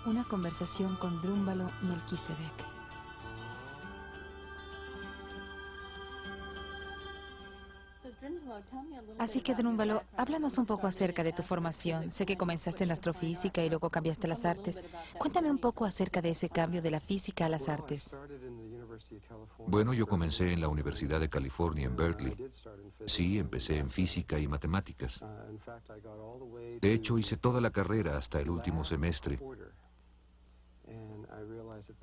Una conversación con Drúmbalo Melquisedec. Así que, Drúmbalo, háblanos un poco acerca de tu formación. Sé que comenzaste en la astrofísica y luego cambiaste a las artes. Cuéntame un poco acerca de ese cambio de la física a las artes. Bueno, yo comencé en la Universidad de California en Berkeley. Sí, empecé en física y matemáticas. De hecho, hice toda la carrera hasta el último semestre.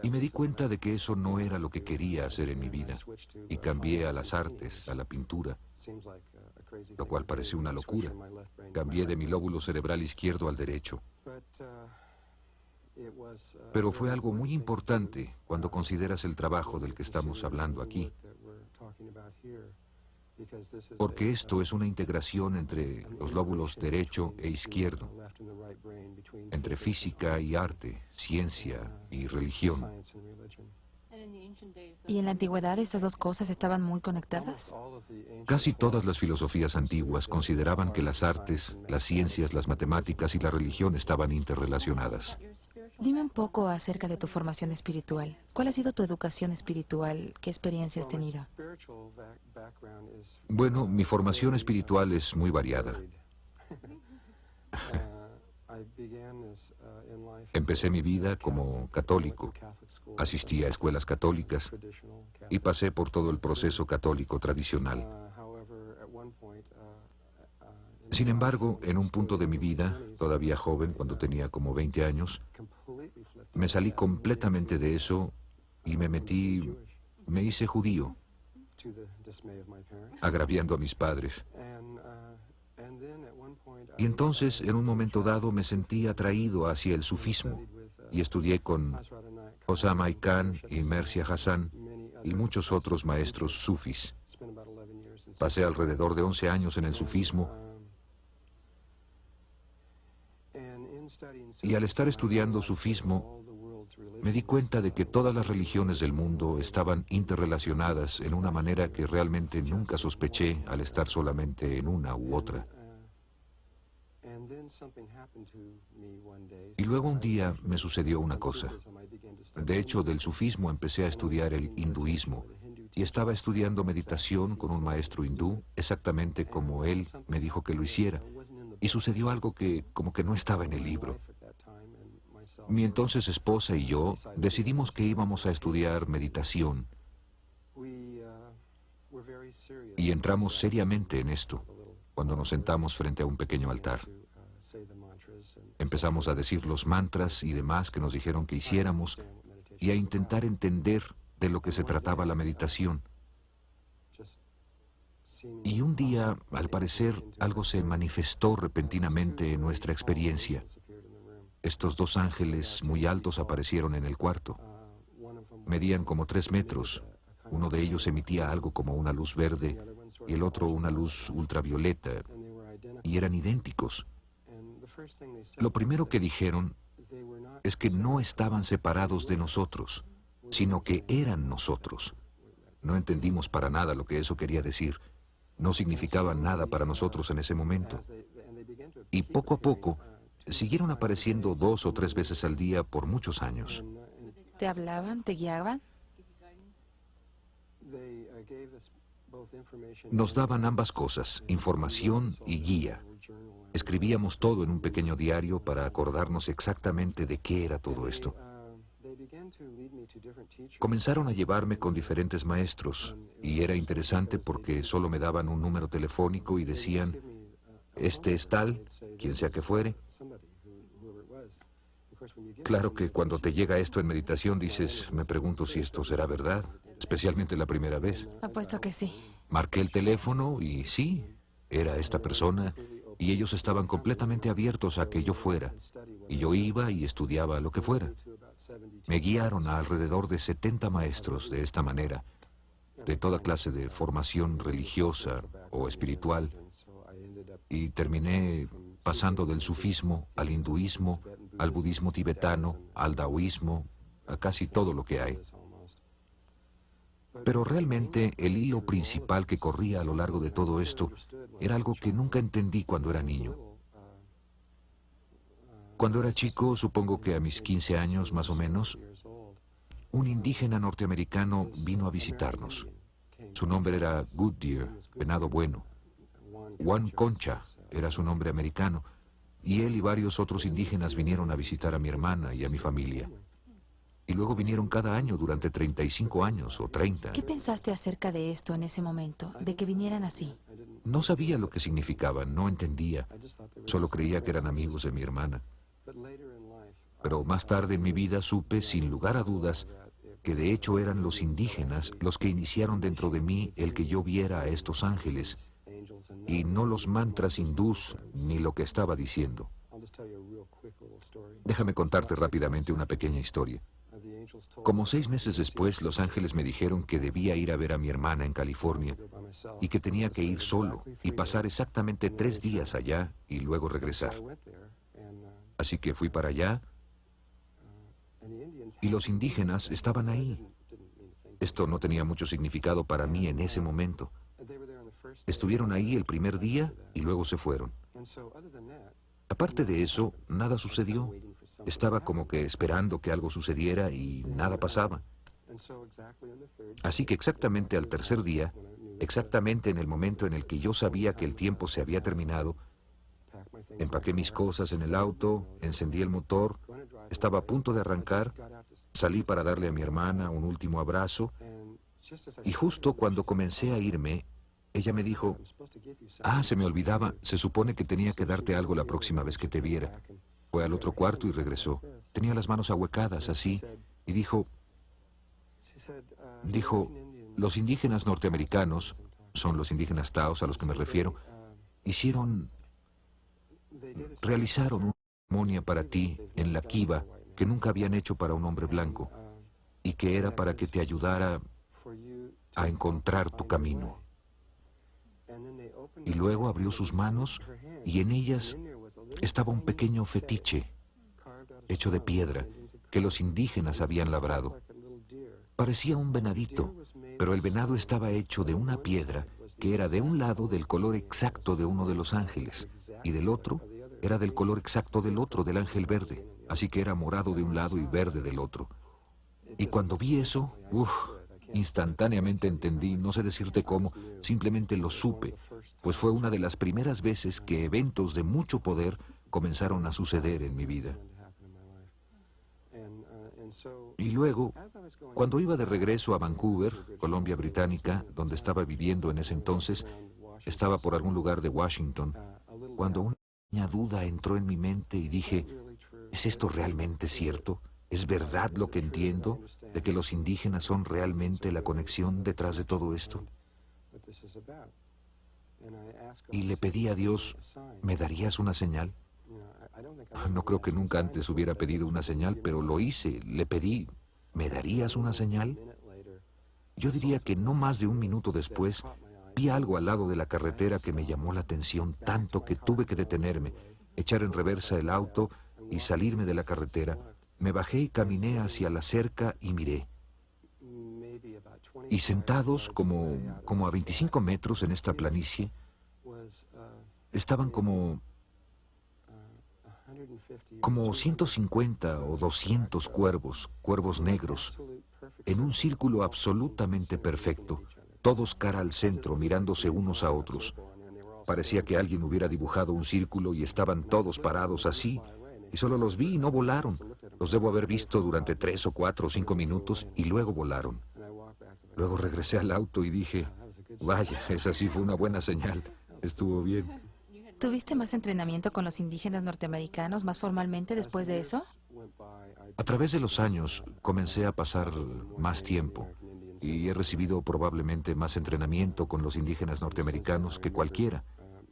Y me di cuenta de que eso no era lo que quería hacer en mi vida. Y cambié a las artes, a la pintura, lo cual pareció una locura. Cambié de mi lóbulo cerebral izquierdo al derecho. Pero fue algo muy importante cuando consideras el trabajo del que estamos hablando aquí. Porque esto es una integración entre los lóbulos derecho e izquierdo, entre física y arte, ciencia y religión. ¿Y en la antigüedad estas dos cosas estaban muy conectadas? Casi todas las filosofías antiguas consideraban que las artes, las ciencias, las matemáticas y la religión estaban interrelacionadas. Dime un poco acerca de tu formación espiritual. ¿Cuál ha sido tu educación espiritual? ¿Qué experiencia has tenido? Bueno, mi formación espiritual es muy variada. Empecé mi vida como católico. Asistí a escuelas católicas y pasé por todo el proceso católico tradicional. Sin embargo, en un punto de mi vida, todavía joven, cuando tenía como 20 años, me salí completamente de eso y me hice judío, agraviando a mis padres. Y entonces, en un momento dado, me sentí atraído hacia el sufismo y estudié con Osama Khan y Mircea Hassan y muchos otros maestros sufis. Pasé alrededor de 11 años en el sufismo y al estar estudiando sufismo me di cuenta de que todas las religiones del mundo estaban interrelacionadas en una manera que realmente nunca sospeché al estar solamente en una u otra. Y luego un día me sucedió una cosa. De hecho, del sufismo empecé a estudiar el hinduismo y estaba estudiando meditación con un maestro hindú exactamente como él me dijo que lo hiciera. Y sucedió algo que como que no estaba en el libro. Mi entonces esposa y yo decidimos que íbamos a estudiar meditación y entramos seriamente en esto cuando nos sentamos frente a un pequeño altar. Empezamos a decir los mantras y demás que nos dijeron que hiciéramos y a intentar entender de lo que se trataba la meditación. Y un día, al parecer, algo se manifestó repentinamente en nuestra experiencia. Estos dos ángeles muy altos aparecieron en el cuarto. Medían como 3 metros. Uno de ellos emitía algo como una luz verde y el otro una luz ultravioleta. Y eran idénticos. Lo primero que dijeron es que no estaban separados de nosotros, sino que eran nosotros. No entendimos para nada lo que eso quería decir. No significaba nada para nosotros en ese momento. Y poco a poco, siguieron apareciendo 2 o 3 veces al día por muchos años. ¿Te hablaban? ¿Te guiaban? Nos daban ambas cosas, información y guía. Escribíamos todo en un pequeño diario para acordarnos exactamente de qué era todo esto. Comenzaron a llevarme con diferentes maestros y era interesante porque solo me daban un número telefónico y decían, este es tal, quien sea que fuere. Claro que cuando te llega esto en meditación dices, me pregunto si esto será verdad, especialmente la primera vez. Apuesto que sí. Marqué el teléfono y sí, era esta persona y ellos estaban completamente abiertos a que yo fuera. Y yo iba y estudiaba lo que fuera. Me guiaron a alrededor de 70 maestros de esta manera, de toda clase de formación religiosa o espiritual, y terminé pasando del sufismo al hinduismo, al budismo tibetano, al taoísmo, a casi todo lo que hay. Pero realmente el hilo principal que corría a lo largo de todo esto era algo que nunca entendí cuando era niño. Cuando era chico, supongo que a mis 15 años más o menos, un indígena norteamericano vino a visitarnos. Su nombre era Goodyear, venado bueno. Juan Concha era su nombre americano, y él y varios otros indígenas vinieron a visitar a mi hermana y a mi familia. Y luego vinieron cada año durante 35 años o 30. ¿Qué pensaste acerca de esto en ese momento, de que vinieran así? No sabía lo que significaban, no entendía. Solo creía que eran amigos de mi hermana. Pero más tarde en mi vida supe, sin lugar a dudas, que de hecho eran los indígenas los que iniciaron dentro de mí el que yo viera a estos ángeles, y no los mantras hindús ni lo que estaba diciendo. Déjame contarte rápidamente una pequeña historia. Como 6 meses después, los ángeles me dijeron que debía ir a ver a mi hermana en California y que tenía que ir solo y pasar exactamente 3 días allá y luego regresar. Así que fui para allá y los indígenas estaban ahí. Esto no tenía mucho significado para mí en ese momento. Estuvieron ahí el primer día y luego se fueron. Aparte de eso, nada sucedió. Estaba como que esperando que algo sucediera y nada pasaba. Así que exactamente al tercer día, exactamente en el momento en el que yo sabía que el tiempo se había terminado, empaqué mis cosas en el auto, encendí el motor, estaba a punto de arrancar, salí para darle a mi hermana un último abrazo, y justo cuando comencé a irme, ella me dijo, se me olvidaba, se supone que tenía que darte algo la próxima vez que te viera. Fue al otro cuarto y regresó. Tenía las manos ahuecadas, así, y dijo, los indígenas norteamericanos, son los indígenas taos a los que me refiero, realizaron una ceremonia para ti en la Kiva que nunca habían hecho para un hombre blanco, y que era para que te ayudara a encontrar tu camino. Y luego abrió sus manos y en ellas estaba un pequeño fetiche hecho de piedra que los indígenas habían labrado. Parecía un venadito, pero el venado estaba hecho de una piedra que era de un lado del color exacto de uno de los ángeles y del otro era del color exacto del otro, del ángel verde. Así que era morado de un lado y verde del otro. Y cuando vi eso, instantáneamente entendí, no sé decirte cómo, simplemente lo supe, pues fue una de las primeras veces que eventos de mucho poder comenzaron a suceder en mi vida. Y luego, cuando iba de regreso a Vancouver, Columbia Británica, donde estaba viviendo en ese entonces, estaba por algún lugar de Washington, cuando una pequeña duda entró en mi mente y dije, ¿es esto realmente cierto? ¿Es verdad lo que entiendo de que los indígenas son realmente la conexión detrás de todo esto? Y le pedí a Dios, ¿me darías una señal? No creo que nunca antes hubiera pedido una señal, pero lo hice, le pedí, ¿me darías una señal? Yo diría que no más de un minuto después, vi algo al lado de la carretera que me llamó la atención tanto que tuve que detenerme, echar en reversa el auto y salirme de la carretera. Me bajé y caminé hacia la cerca y miré. Y sentados como a 25 metros en esta planicie, estaban como 150 o 200 cuervos negros, en un círculo absolutamente perfecto, todos cara al centro, mirándose unos a otros. Parecía que alguien hubiera dibujado un círculo y estaban todos parados así, y solo los vi y no volaron. Los debo haber visto durante 3 o 4 o 5 minutos y luego volaron. Luego regresé al auto y dije, vaya, esa sí fue una buena señal, estuvo bien. ¿Tuviste más entrenamiento con los indígenas norteamericanos más formalmente después de eso? A través de los años comencé a pasar más tiempo y he recibido probablemente más entrenamiento con los indígenas norteamericanos que cualquiera.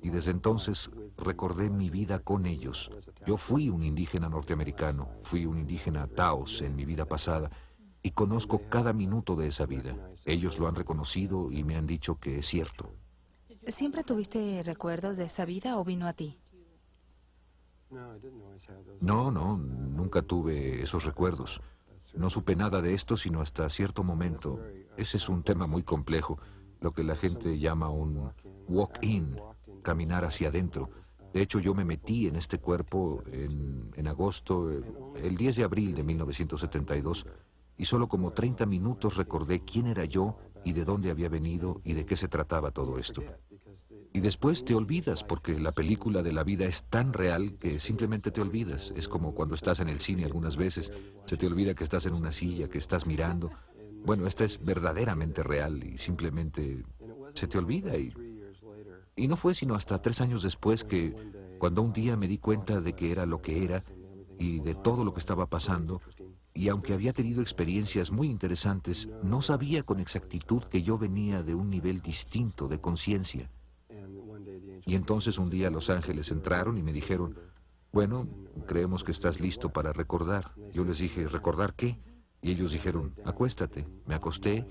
Y desde entonces recordé mi vida con ellos. Yo fui un indígena norteamericano, fui un indígena taos en mi vida pasada y conozco cada minuto de esa vida. Ellos lo han reconocido y me han dicho que es cierto. ¿Siempre tuviste recuerdos de esa vida o vino a ti? No, nunca tuve esos recuerdos. No supe nada de esto sino hasta cierto momento. Ese es un tema muy complejo, lo que la gente llama un walk-in, caminar hacia adentro. De hecho, yo me metí en este cuerpo en agosto, el 10 de abril de 1972, y solo como 30 minutos recordé quién era yo y de dónde había venido y de qué se trataba todo esto. Y después te olvidas, porque la película de la vida es tan real que simplemente te olvidas. Es como cuando estás en el cine algunas veces, se te olvida que estás en una silla, que estás mirando. Bueno, esta es verdaderamente real y simplemente se te olvida. Y no fue sino hasta 3 años después que, cuando un día me di cuenta de que era lo que era y de todo lo que estaba pasando, y aunque había tenido experiencias muy interesantes, no sabía con exactitud que yo venía de un nivel distinto de conciencia. Y entonces un día los ángeles entraron y me dijeron, bueno, creemos que estás listo para recordar. Yo les dije, ¿recordar qué? Y ellos dijeron, acuéstate. Me acosté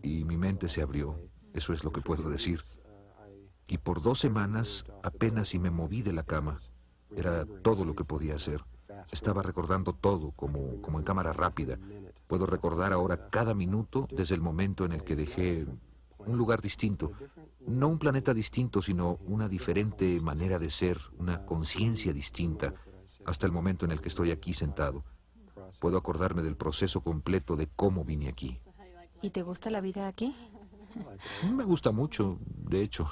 y mi mente se abrió. Eso es lo que puedo decir. Y por 2 semanas apenas si me moví de la cama. Era todo lo que podía hacer. Estaba recordando todo, como en cámara rápida. Puedo recordar ahora cada minuto desde el momento en el que dejé un lugar distinto. No un planeta distinto, sino una diferente manera de ser, una conciencia distinta, hasta el momento en el que estoy aquí sentado. Puedo acordarme del proceso completo de cómo vine aquí. ¿Y te gusta la vida aquí? Me gusta mucho, de hecho.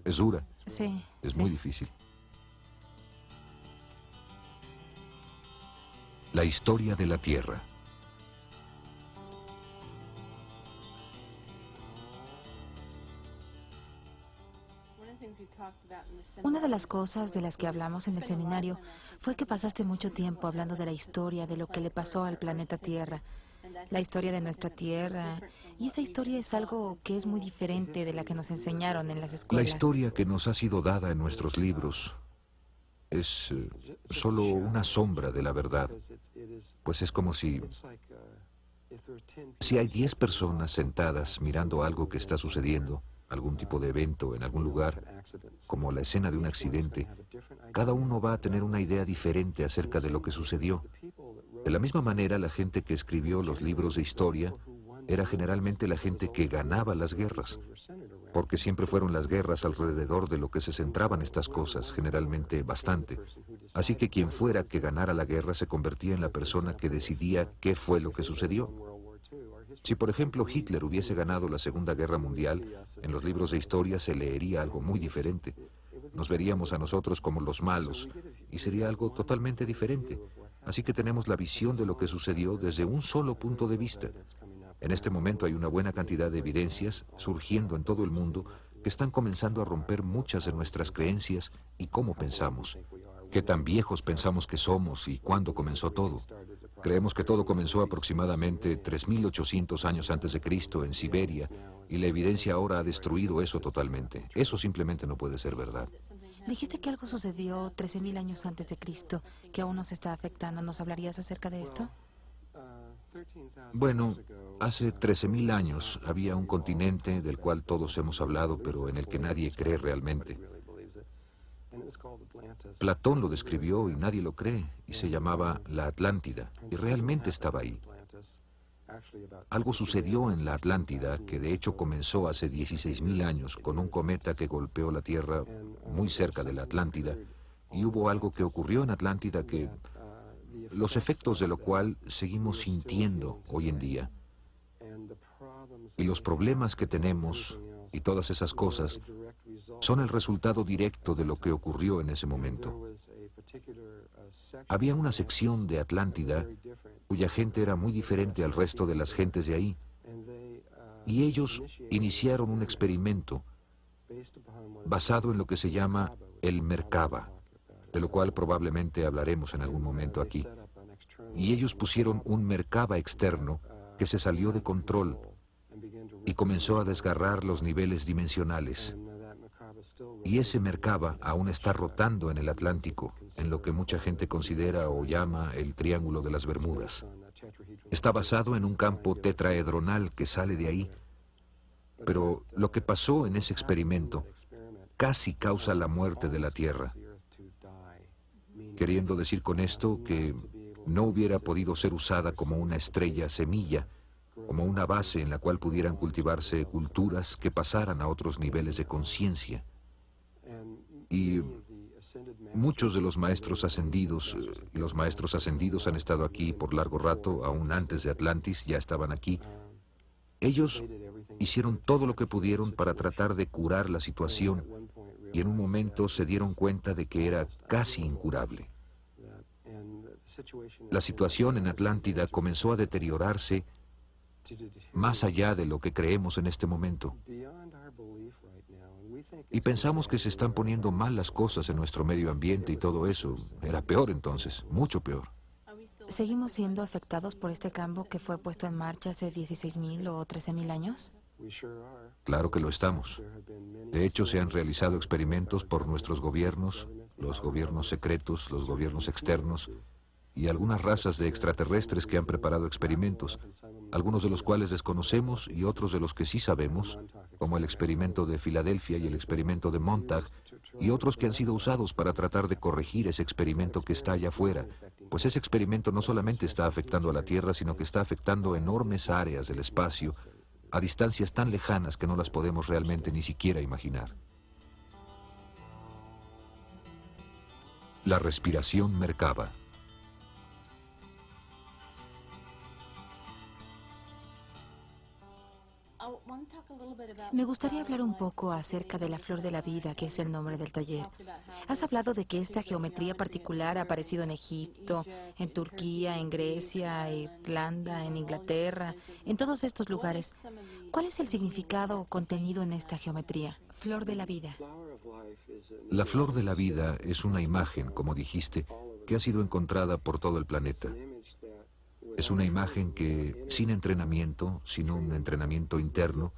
Es dura. Sí. Es sí. muy difícil. La historia de la Tierra. Una de las cosas de las que hablamos en el seminario fue que pasaste mucho tiempo hablando de la historia, de lo que le pasó al planeta Tierra, la historia de nuestra Tierra, y esa historia es algo que es muy diferente de la que nos enseñaron en las La escuelas. historia que nos ha sido dada en nuestros libros es solo una sombra de la verdad, pues es como si hay 10 personas sentadas mirando algo que está sucediendo, algún tipo de evento en algún lugar, como la escena de un accidente, cada uno va a tener una idea diferente acerca de lo que sucedió. De la misma manera, la gente que escribió los libros de historia era generalmente la gente que ganaba las guerras, porque siempre fueron las guerras alrededor de lo que se centraban estas cosas, generalmente bastante. Así que quien fuera que ganara la guerra se convertía en la persona que decidía qué fue lo que sucedió. Si, por ejemplo, Hitler hubiese ganado la Segunda Guerra Mundial, en los libros de historia se leería algo muy diferente. Nos veríamos a nosotros como los malos, y sería algo totalmente diferente. Así que tenemos la visión de lo que sucedió desde un solo punto de vista. En este momento hay una buena cantidad de evidencias surgiendo en todo el mundo que están comenzando a romper muchas de nuestras creencias y cómo pensamos. Qué tan viejos pensamos que somos y cuándo comenzó todo. Creemos que todo comenzó aproximadamente 3.800 años antes de Cristo en Siberia, y la evidencia ahora ha destruido eso totalmente. Eso simplemente no puede ser verdad. Dijiste que algo sucedió 13.000 años antes de Cristo, que aún nos está afectando. ¿Nos hablarías acerca de esto? Bueno, hace 13.000 años había un continente del cual todos hemos hablado, pero en el que nadie cree realmente. Platón lo describió y nadie lo cree, y se llamaba la Atlántida, y realmente estaba ahí. Algo sucedió en la Atlántida que de hecho comenzó hace 16.000 años con un cometa que golpeó la Tierra muy cerca de la Atlántida, y hubo algo que ocurrió en Atlántida que los efectos de lo cual seguimos sintiendo hoy en día. Y los problemas que tenemos y todas esas cosas son el resultado directo de lo que ocurrió en ese momento. Había una sección de Atlántida cuya gente era muy diferente al resto de las gentes de ahí, y ellos iniciaron un experimento basado en lo que se llama el Merkaba, de lo cual probablemente hablaremos en algún momento aquí. Y ellos pusieron un Merkaba externo que se salió de control y comenzó a desgarrar los niveles dimensionales. Y ese Merkaba aún está rotando en el Atlántico, en lo que mucha gente considera o llama el Triángulo de las Bermudas. Está basado en un campo tetraedronal que sale de ahí, pero lo que pasó en ese experimento casi causa la muerte de la Tierra. Queriendo decir con esto que no hubiera podido ser usada como una estrella semilla, como una base en la cual pudieran cultivarse culturas que pasaran a otros niveles de conciencia. Y Muchos de los maestros ascendidos han estado aquí por largo rato, aún antes de Atlantis, ya estaban aquí. Ellos hicieron todo lo que pudieron para tratar de curar la situación y en un momento se dieron cuenta de que era casi incurable. La situación en Atlántida comenzó a deteriorarse más allá de lo que creemos en este momento. Y pensamos que se están poniendo mal las cosas en nuestro medio ambiente y todo eso. Era peor entonces, mucho peor. ¿Seguimos siendo afectados por este cambio que fue puesto en marcha hace 16.000 o 13.000 años? Claro que lo estamos. De hecho, se han realizado experimentos por nuestros gobiernos, los gobiernos secretos, los gobiernos externos, y algunas razas de extraterrestres que han preparado experimentos, algunos de los cuales desconocemos y otros de los que sí sabemos, como el experimento de Filadelfia y el experimento de Montauk, y otros que han sido usados para tratar de corregir ese experimento que está allá afuera, pues ese experimento no solamente está afectando a la Tierra, sino que está afectando enormes áreas del espacio, a distancias tan lejanas que no las podemos realmente ni siquiera imaginar. La respiración Merkaba. Me gustaría hablar un poco acerca de la flor de la vida, que es el nombre del taller. Has hablado de que esta geometría particular ha aparecido en Egipto, en Turquía, en Grecia, Irlanda, en Inglaterra, en todos estos lugares. ¿Cuál es el significado o contenido en esta geometría? Flor de la vida. La flor de la vida es una imagen, como dijiste, que ha sido encontrada por todo el planeta. Es una imagen que, sin entrenamiento, sin un entrenamiento interno,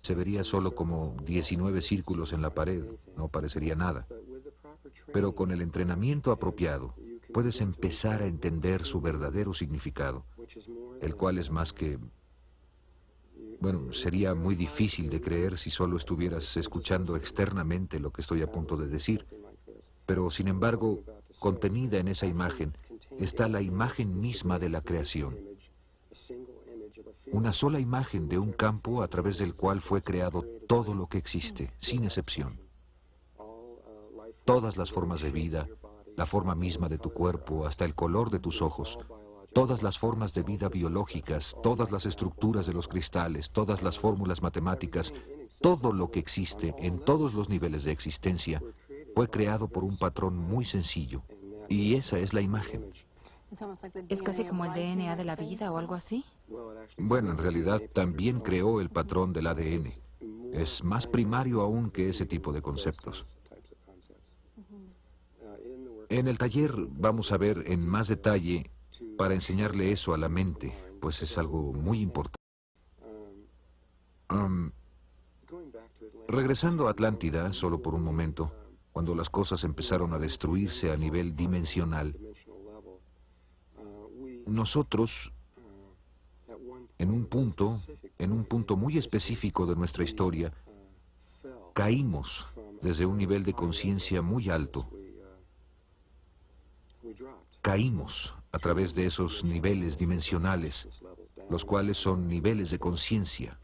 se vería solo como 19 círculos en la pared, no parecería nada. Pero con el entrenamiento apropiado, puedes empezar a entender su verdadero significado, el cual es más que... Bueno, sería muy difícil de creer si solo estuvieras escuchando externamente lo que estoy a punto de decir, pero sin embargo, contenida en esa imagen, está la imagen misma de la creación. Una sola imagen de un campo a través del cual fue creado todo lo que existe, sin excepción. Todas las formas de vida, la forma misma de tu cuerpo, hasta el color de tus ojos, todas las formas de vida biológicas, todas las estructuras de los cristales, todas las fórmulas matemáticas, todo lo que existe en todos los niveles de existencia, fue creado por un patrón muy sencillo. Y esa es la imagen. ¿Es casi como el DNA de la vida o algo así? Bueno, en realidad también creó el patrón del ADN. Es más primario aún que ese tipo de conceptos. En el taller vamos a ver en más detalle para enseñarle eso a la mente, pues es algo muy importante. Regresando a Atlántida, solo por un momento, cuando las cosas empezaron a destruirse a nivel dimensional, nosotros, en un punto muy específico de nuestra historia, caímos desde un nivel de conciencia muy alto. Caímos a través de esos niveles dimensionales, los cuales son niveles de conciencia,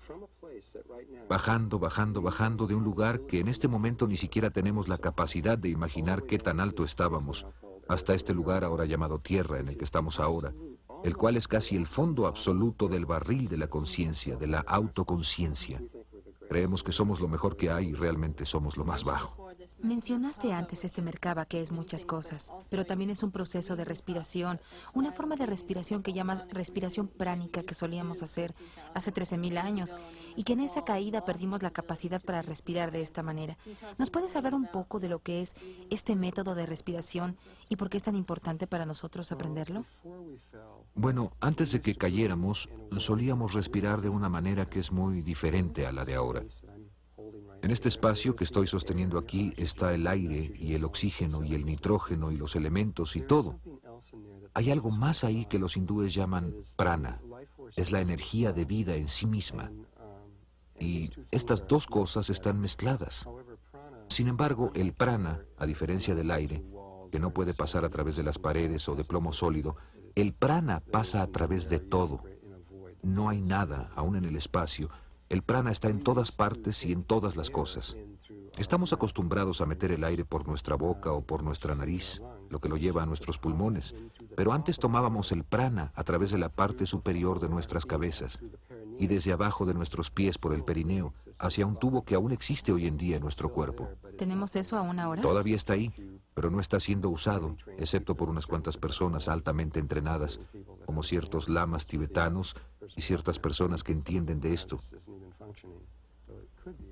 bajando, bajando, bajando de un lugar que en este momento ni siquiera tenemos la capacidad de imaginar qué tan alto estábamos, hasta este lugar ahora llamado Tierra, en el que estamos ahora, el cual es casi el fondo absoluto del barril de la conciencia, de la autoconciencia. Creemos que somos lo mejor que hay y realmente somos lo más bajo. Mencionaste antes este Merkaba, que es muchas cosas, pero también es un proceso de respiración, una forma de respiración que llamas respiración pránica que solíamos hacer hace 13.000 años y que en esa caída perdimos la capacidad para respirar de esta manera. ¿Nos puedes hablar un poco de lo que es este método de respiración y por qué es tan importante para nosotros aprenderlo? Bueno, antes de que cayéramos, solíamos respirar de una manera que es muy diferente a la de ahora. En este espacio que estoy sosteniendo aquí está el aire y el oxígeno y el nitrógeno y los elementos y todo. Hay algo más ahí que los hindúes llaman prana. Es la energía de vida en sí misma. Y estas dos cosas están mezcladas. Sin embargo, el prana, a diferencia del aire, que no puede pasar a través de las paredes o de plomo sólido, el prana pasa a través de todo. No hay nada, aún en el espacio, El prana está en todas partes y en todas las cosas. Estamos acostumbrados a meter el aire por nuestra boca o por nuestra nariz, lo que lo lleva a nuestros pulmones. Pero antes tomábamos el prana a través de la parte superior de nuestras cabezas y desde abajo de nuestros pies por el perineo, hacia un tubo que aún existe hoy en día en nuestro cuerpo. ¿Tenemos eso aún ahora? Todavía está ahí, pero no está siendo usado, excepto por unas cuantas personas altamente entrenadas, como ciertos lamas tibetanos y ciertas personas que entienden de esto.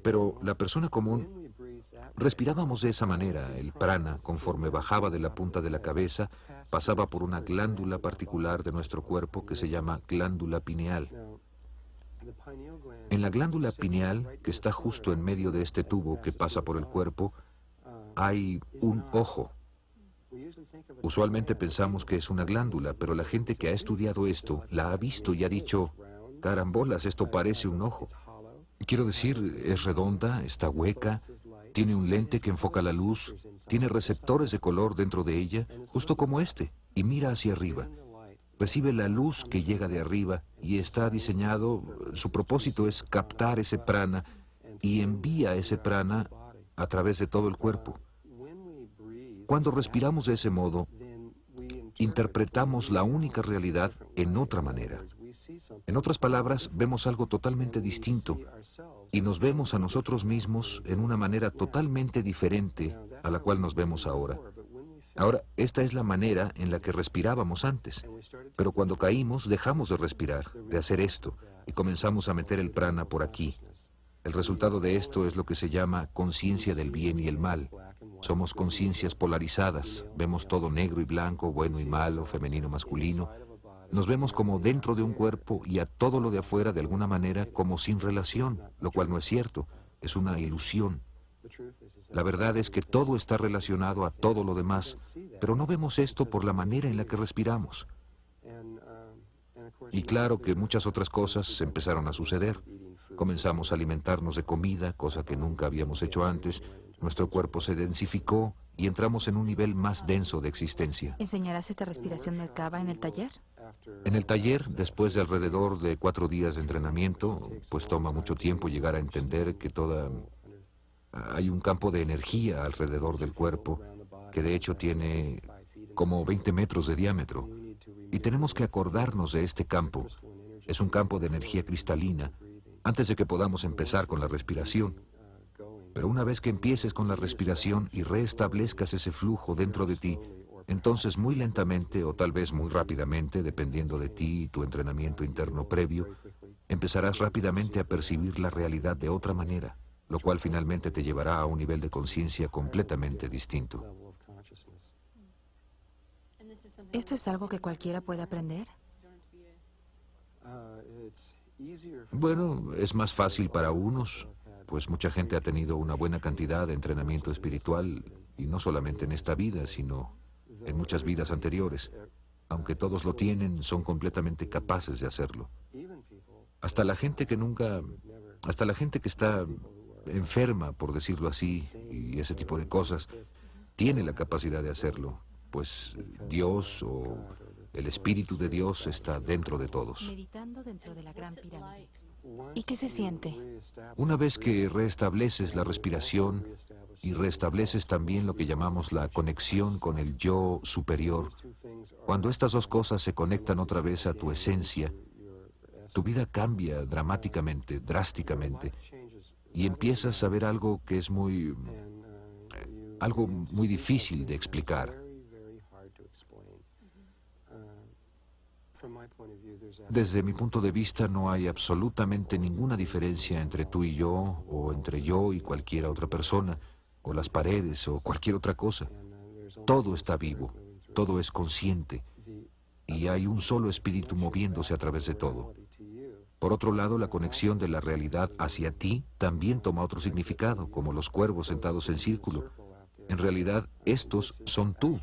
Pero la persona común, respirábamos de esa manera. El prana, conforme bajaba de la punta de la cabeza, pasaba por una glándula particular de nuestro cuerpo que se llama glándula pineal. En la glándula pineal, que está justo en medio de este tubo que pasa por el cuerpo, hay un ojo. Usualmente pensamos que es una glándula, pero la gente que ha estudiado esto la ha visto y ha dicho, carambolas, esto parece un ojo. Quiero decir, es redonda, está hueca, tiene un lente que enfoca la luz, tiene receptores de color dentro de ella, justo como este, y mira hacia arriba. Recibe la luz que llega de arriba y está diseñado, su propósito es captar ese prana y envía ese prana a través de todo el cuerpo. Cuando respiramos de ese modo, interpretamos la única realidad en otra manera. En otras palabras, vemos algo totalmente distinto y nos vemos a nosotros mismos en una manera totalmente diferente a la cual nos vemos ahora. Ahora, esta es la manera en la que respirábamos antes, pero cuando caímos dejamos de respirar, de hacer esto, y comenzamos a meter el prana por aquí. El resultado de esto es lo que se llama conciencia del bien y el mal. Somos conciencias polarizadas, vemos todo negro y blanco, bueno y malo, femenino, masculino. Nos vemos como dentro de un cuerpo y a todo lo de afuera de alguna manera como sin relación, lo cual no es cierto, es una ilusión. La verdad es que todo está relacionado a todo lo demás, pero no vemos esto por la manera en la que respiramos. Y claro que muchas otras cosas empezaron a suceder. Comenzamos a alimentarnos de comida, cosa que nunca habíamos hecho antes. Nuestro cuerpo se densificó y entramos en un nivel más denso de existencia. ¿Enseñarás esta respiración Merkaba en el taller? En el taller, después de alrededor de 4 días de entrenamiento, pues toma mucho tiempo llegar a entender que hay un campo de energía alrededor del cuerpo, que de hecho tiene como 20 metros de diámetro. Y tenemos que acordarnos de este campo. Es un campo de energía cristalina, antes de que podamos empezar con la respiración. Pero una vez que empieces con la respiración y restablezcas ese flujo dentro de ti, entonces muy lentamente o tal vez muy rápidamente, dependiendo de ti y tu entrenamiento interno previo, empezarás rápidamente a percibir la realidad de otra manera, lo cual finalmente te llevará a un nivel de conciencia completamente distinto. ¿Esto es algo que cualquiera puede aprender? Bueno, es más fácil para unos, pues mucha gente ha tenido una buena cantidad de entrenamiento espiritual, y no solamente en esta vida, sino en muchas vidas anteriores. Aunque todos lo tienen, son completamente capaces de hacerlo. Hasta la gente que está enferma, por decirlo así, y ese tipo de cosas, tiene la capacidad de hacerlo, pues Dios o el Espíritu de Dios está dentro de todos. Meditando dentro de la Gran Pirámide. ¿Y qué se siente? Una vez que restableces la respiración y restableces también lo que llamamos la conexión con el yo superior, cuando estas dos cosas se conectan otra vez a tu esencia, tu vida cambia dramáticamente, drásticamente, y empiezas a ver algo que es algo muy difícil de explicar. Desde mi punto de vista no hay absolutamente ninguna diferencia entre tú y yo, o entre yo y cualquier otra persona, o las paredes, o cualquier otra cosa. Todo está vivo, todo es consciente, y hay un solo espíritu moviéndose a través de todo. Por otro lado, la conexión de la realidad hacia ti también toma otro significado, como los cuervos sentados en círculo. En realidad, estos son tú.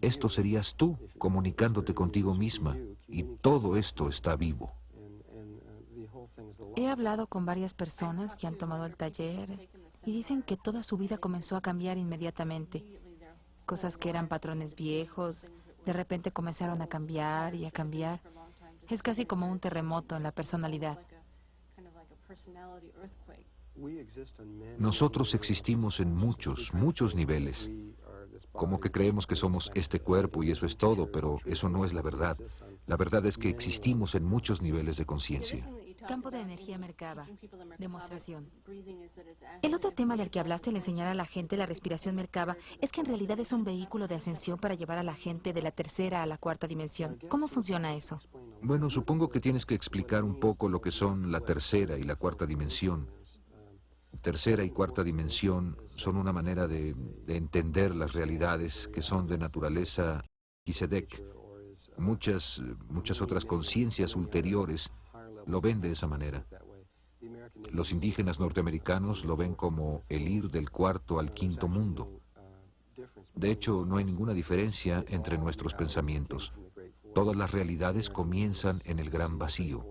Esto serías tú, comunicándote contigo misma, y todo esto está vivo. He hablado con varias personas que han tomado el taller y dicen que toda su vida comenzó a cambiar inmediatamente. Cosas que eran patrones viejos, de repente comenzaron a cambiar y a cambiar. Es casi como un terremoto en la personalidad. Nosotros existimos en muchos, muchos niveles. Como que creemos que somos este cuerpo y eso es todo, pero eso no es la verdad. La verdad es que existimos en muchos niveles de conciencia. Campo de energía Merkaba. Demostración. El otro tema del que hablaste al enseñar a la gente la respiración Merkaba es que en realidad es un vehículo de ascensión para llevar a la gente de la tercera a la cuarta dimensión. ¿Cómo funciona eso? Bueno, supongo que tienes que explicar un poco lo que son la tercera y la cuarta dimensión. Tercera y cuarta dimensión son una manera de entender las realidades que son de naturaleza Kisedek. Muchas otras conciencias ulteriores lo ven de esa manera. Los indígenas norteamericanos lo ven como el ir del cuarto al quinto mundo. De hecho, no hay ninguna diferencia entre nuestros pensamientos. Todas las realidades comienzan en el gran vacío.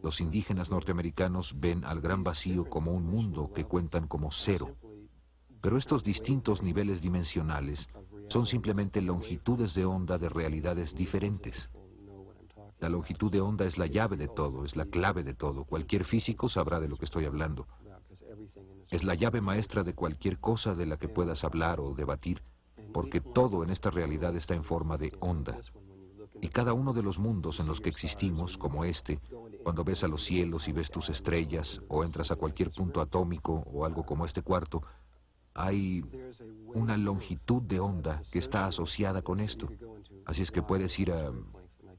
Los indígenas norteamericanos ven al gran vacío como un mundo que cuentan como cero. Pero estos distintos niveles dimensionales son simplemente longitudes de onda de realidades diferentes. La longitud de onda es la llave de todo, es la clave de todo. Cualquier físico sabrá de lo que estoy hablando. Es la llave maestra de cualquier cosa de la que puedas hablar o debatir, porque todo en esta realidad está en forma de onda. Y cada uno de los mundos en los que existimos, como este, cuando ves a los cielos y ves tus estrellas, o entras a cualquier punto atómico o algo como este cuarto, hay una longitud de onda que está asociada con esto. Así es que puedes ir a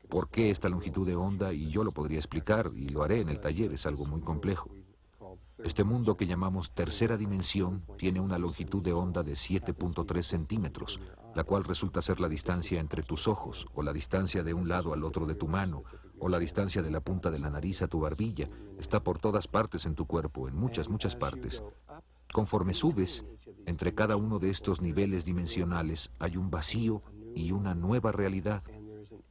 ¿por qué esta longitud de onda? Y yo lo podría explicar, y lo haré en el taller, es algo muy complejo. Este mundo que llamamos tercera dimensión tiene una longitud de onda de 7.3 centímetros, la cual resulta ser la distancia entre tus ojos, o la distancia de un lado al otro de tu mano, o la distancia de la punta de la nariz a tu barbilla. Está por todas partes en tu cuerpo, en muchas, muchas partes. Conforme subes, entre cada uno de estos niveles dimensionales hay un vacío y una nueva realidad.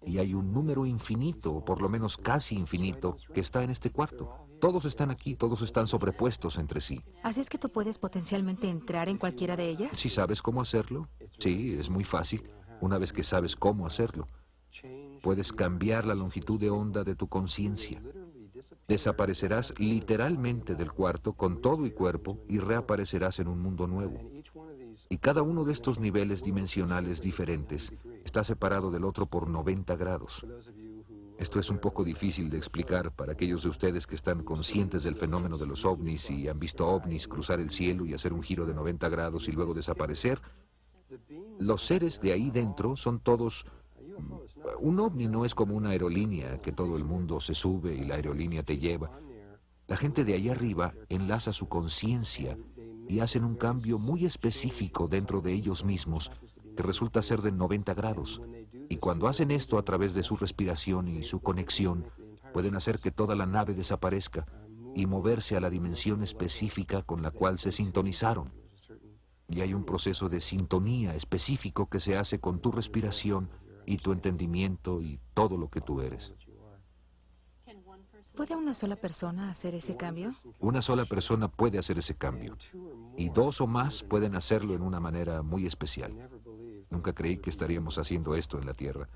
Y hay un número infinito, o por lo menos casi infinito, que está en este cuarto. Todos están aquí, todos están sobrepuestos entre sí. ¿Así es que tú puedes potencialmente entrar en cualquiera de ellas? ¿Si sabes cómo hacerlo? Sí, es muy fácil. Una vez que sabes cómo hacerlo, puedes cambiar la longitud de onda de tu conciencia. Desaparecerás literalmente del cuarto con todo y cuerpo y reaparecerás en un mundo nuevo. Y cada uno de estos niveles dimensionales diferentes está separado del otro por 90 grados. Esto es un poco difícil de explicar para aquellos de ustedes que están conscientes del fenómeno de los ovnis y han visto ovnis cruzar el cielo y hacer un giro de 90 grados y luego desaparecer. Los seres de ahí dentro son todos... Un ovni no es como una aerolínea que todo el mundo se sube y la aerolínea te lleva. La gente de ahí arriba enlaza su conciencia y hacen un cambio muy específico dentro de ellos mismos que resulta ser de 90 grados. Y cuando hacen esto a través de su respiración y su conexión, pueden hacer que toda la nave desaparezca y moverse a la dimensión específica con la cual se sintonizaron. Y hay un proceso de sintonía específico que se hace con tu respiración y tu entendimiento y todo lo que tú eres. ¿Puede una sola persona hacer ese cambio? Una sola persona puede hacer ese cambio, y dos o más pueden hacerlo en una manera muy especial. Nunca creí que estaríamos haciendo esto en la Tierra.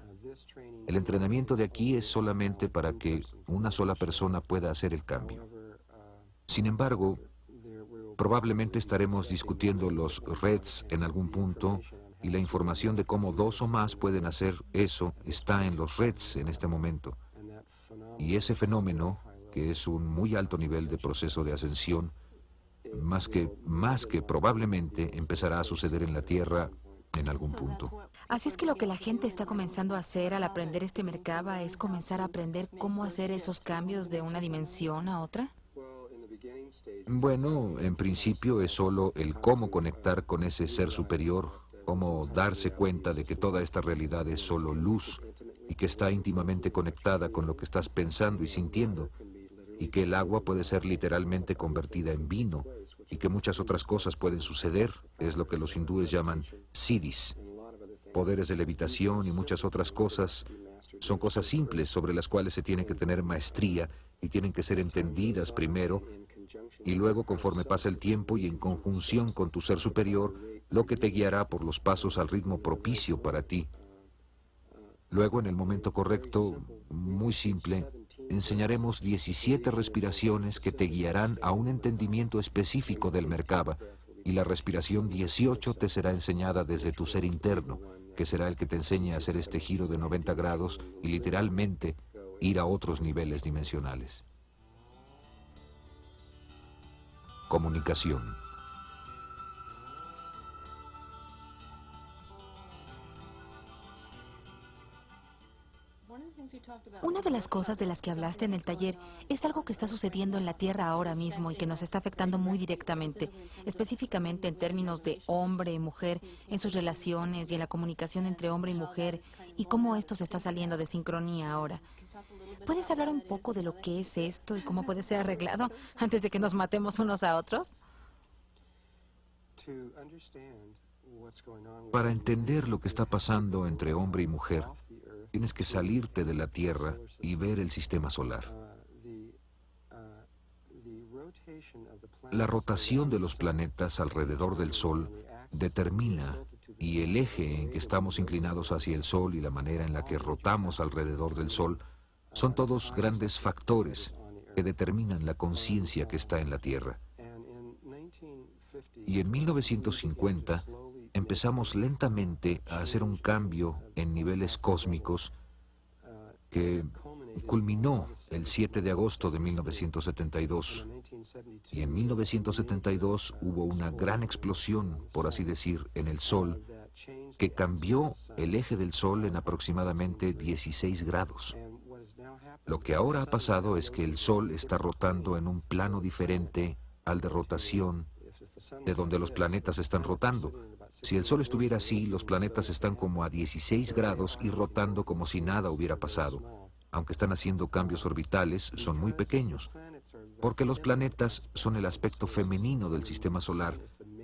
El entrenamiento de aquí es solamente para que una sola persona pueda hacer el cambio. Sin embargo, probablemente estaremos discutiendo los REDs en algún punto, y la información de cómo dos o más pueden hacer eso está en los REDs en este momento. Y ese fenómeno, que es un muy alto nivel de proceso de ascensión, más que probablemente empezará a suceder en la Tierra en algún punto. Así es que lo que la gente está comenzando a hacer al aprender este Merkaba es comenzar a aprender cómo hacer esos cambios de una dimensión a otra. Bueno, en principio es solo el cómo conectar con ese ser superior, cómo darse cuenta de que toda esta realidad es solo luz y que está íntimamente conectada con lo que estás pensando y sintiendo, y que el agua puede ser literalmente convertida en vino, y que muchas otras cosas pueden suceder, es lo que los hindúes llaman siddhis. Poderes de levitación y muchas otras cosas son cosas simples sobre las cuales se tiene que tener maestría y tienen que ser entendidas primero, y luego conforme pasa el tiempo y en conjunción con tu ser superior, lo que te guiará por los pasos al ritmo propicio para ti. Luego, en el momento correcto, muy simple, enseñaremos 17 respiraciones que te guiarán a un entendimiento específico del Merkaba, y la respiración 18 te será enseñada desde tu ser interno, que será el que te enseñe a hacer este giro de 90 grados y literalmente ir a otros niveles dimensionales. Comunicación. Una de las cosas de las que hablaste en el taller es algo que está sucediendo en la Tierra ahora mismo y que nos está afectando muy directamente, específicamente en términos de hombre y mujer, en sus relaciones y en la comunicación entre hombre y mujer, y cómo esto se está saliendo de sincronía ahora. ¿Puedes hablar un poco de lo que es esto y cómo puede ser arreglado antes de que nos matemos unos a otros? Para entender lo que está pasando entre hombre y mujer, tienes que salirte de la Tierra y ver el sistema solar. La rotación de los planetas alrededor del Sol determina, y el eje en que estamos inclinados hacia el Sol y la manera en la que rotamos alrededor del Sol, son todos grandes factores que determinan la conciencia que está en la Tierra. Y en 1950 empezamos lentamente a hacer un cambio en niveles cósmicos que culminó el 7 de agosto de 1972. Y en 1972 hubo una gran explosión, por así decir, en el Sol, que cambió el eje del Sol en aproximadamente 16 grados. Lo que ahora ha pasado es que el Sol está rotando en un plano diferente al de rotación de donde los planetas están rotando. Si el Sol estuviera así, los planetas están como a 16 grados y rotando como si nada hubiera pasado. Aunque están haciendo cambios orbitales, son muy pequeños, porque los planetas son el aspecto femenino del sistema solar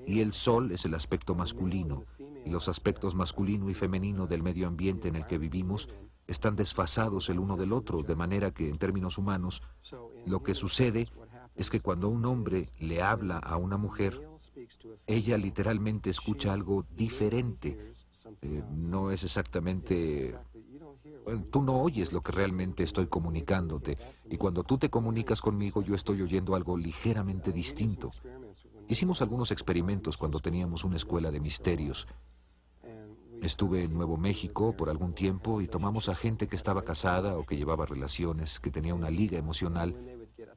y el Sol es el aspecto masculino, y los aspectos masculino y femenino del medio ambiente en el que vivimos están desfasados el uno del otro, de manera que, en términos humanos, lo que sucede es que cuando un hombre le habla a una mujer, ella literalmente escucha algo diferente. No es exactamente... Tú no oyes lo que realmente estoy comunicándote, y cuando tú te comunicas conmigo, yo estoy oyendo algo ligeramente distinto. Hicimos algunos experimentos cuando teníamos una escuela de misterios. Estuve en Nuevo México por algún tiempo y tomamos a gente que estaba casada o que llevaba relaciones, que tenía una liga emocional,